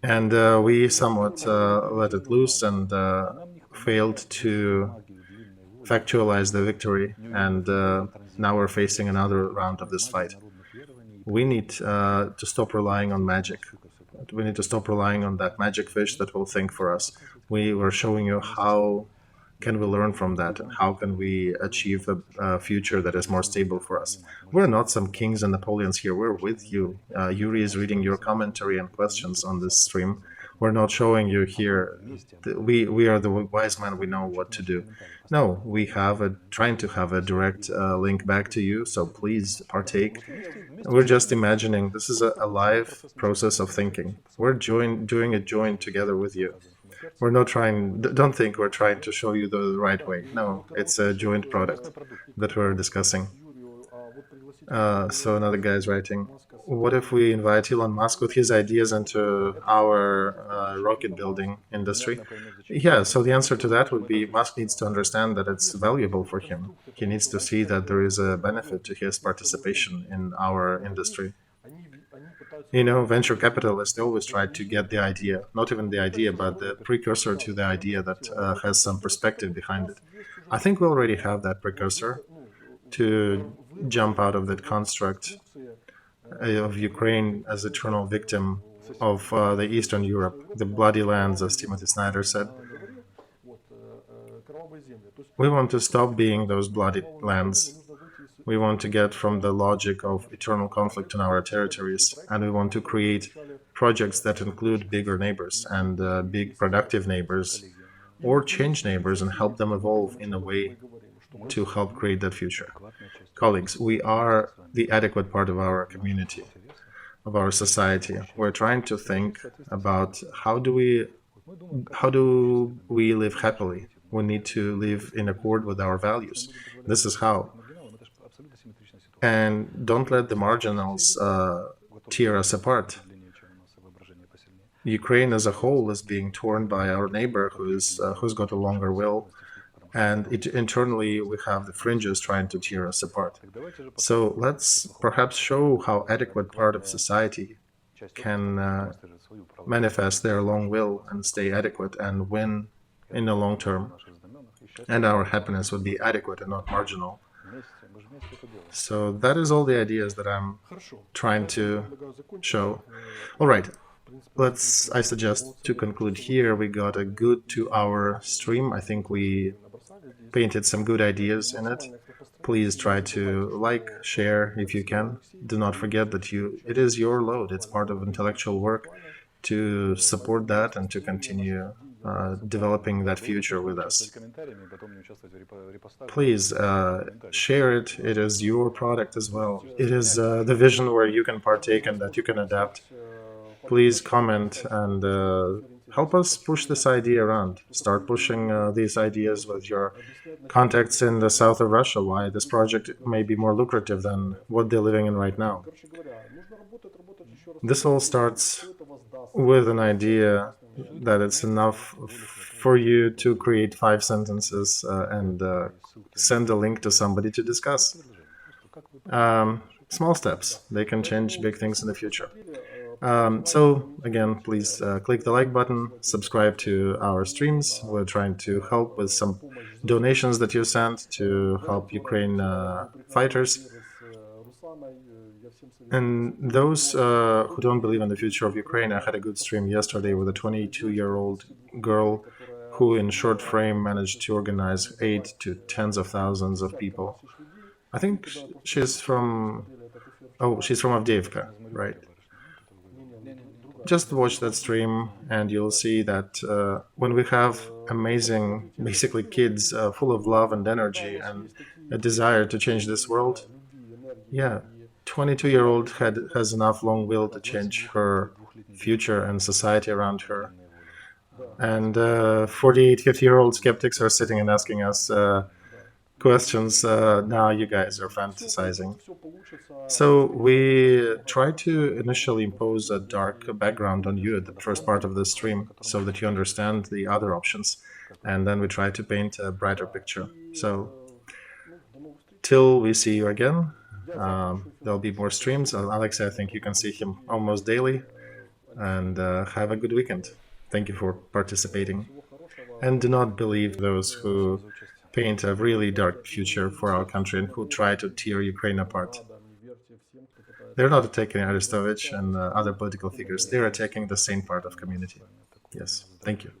And we somewhat let it loose and failed to factualize the victory, and now we're facing another round of this fight. We need to stop relying on magic. We need to stop relying on that magic fish that will think for us. We were showing you how can we learn from that, and how can we achieve a future that is more stable for us. We're not some kings and Napoleons here. We're with you. Yuri is reading your commentary and questions on this stream. We're not showing you here. We are the wise men. We know what to do. No, we have trying to have a direct link back to you. So please partake. We're just imagining. This is a live process of thinking. We're doing it joint together with you. We're not trying. Don't think we're trying to show you the right way. No, it's a joint product that we're discussing. So another guy's writing, what if we invite Elon Musk with his ideas into our rocket building industry? Yeah, so the answer to that would be Musk needs to understand that it's valuable for him. He needs to see that there is a benefit to his participation in our industry. You know, venture capitalists always try to get the idea, not even the idea, but the precursor to the idea that has some perspective behind it. I think we already have that precursor to jump out of that construct of Ukraine as eternal victim of the Eastern Europe, the bloody lands, as Timothy Snyder said. We want to stop being those bloody lands. We want to get from the logic of eternal conflict in our territories, and we want to create projects that include bigger neighbors and big productive neighbors, or change neighbors and help them evolve in a way to help create that future. Colleagues, we are the adequate part of our community, of our society. We're trying to think about how do we live happily. We need to live in accord with our values. This is how. And don't let the marginals tear us apart. Ukraine as a whole is being torn by our neighbor who's got a longer will. and internally we have the fringes trying to tear us apart. So let's perhaps show how adequate part of society can manifest their long will and stay adequate and win in the long term, and our happiness would be adequate and not marginal. So that is all the ideas that I'm trying to show. All right, I suggest to conclude here. We got a good 2-hour stream. I think we painted some good ideas in it. Please try to like, share if you can. Do not forget that it is your load. It's part of intellectual work to support that and to continue developing that future with us. Please share it. It is your product as well. It is the vision where you can partake and that you can adapt. Please comment and help us push this idea around. Start pushing these ideas with your contacts in the south of Russia, why this project may be more lucrative than what they're living in right now. This all starts with an idea that it's enough for you to create 5 sentences and send a link to somebody to discuss. Small steps. They can change big things in the future. So again, please click the like button, subscribe to our streams. We're trying to help with some donations that you sent to help Ukraine fighters. And those who don't believe in the future of Ukraine, I had a good stream yesterday with a 22-year-old girl who in short frame managed to organize aid to tens of thousands of people. I think she's from Avdiivka, right? Just watch that stream and you'll see that when we have amazing, basically kids full of love and energy and a desire to change this world, yeah, 22-year-old has enough long will to change her future and society around her. And 48, 50-year-old skeptics are sitting and asking us questions. Now you guys are fantasizing. So we try to initially impose a dark background on you at the first part of the stream so that you understand the other options. And then we try to paint a brighter picture. So till we see you again, there'll be more streams. Aleksey, I think you can see him almost daily. And have a good weekend. Thank you for participating. And do not believe those who paint a really dark future for our country and who try to tear Ukraine apart. They're not attacking Arestovych and other political figures. They're attacking the sane part of community. Yes, thank you.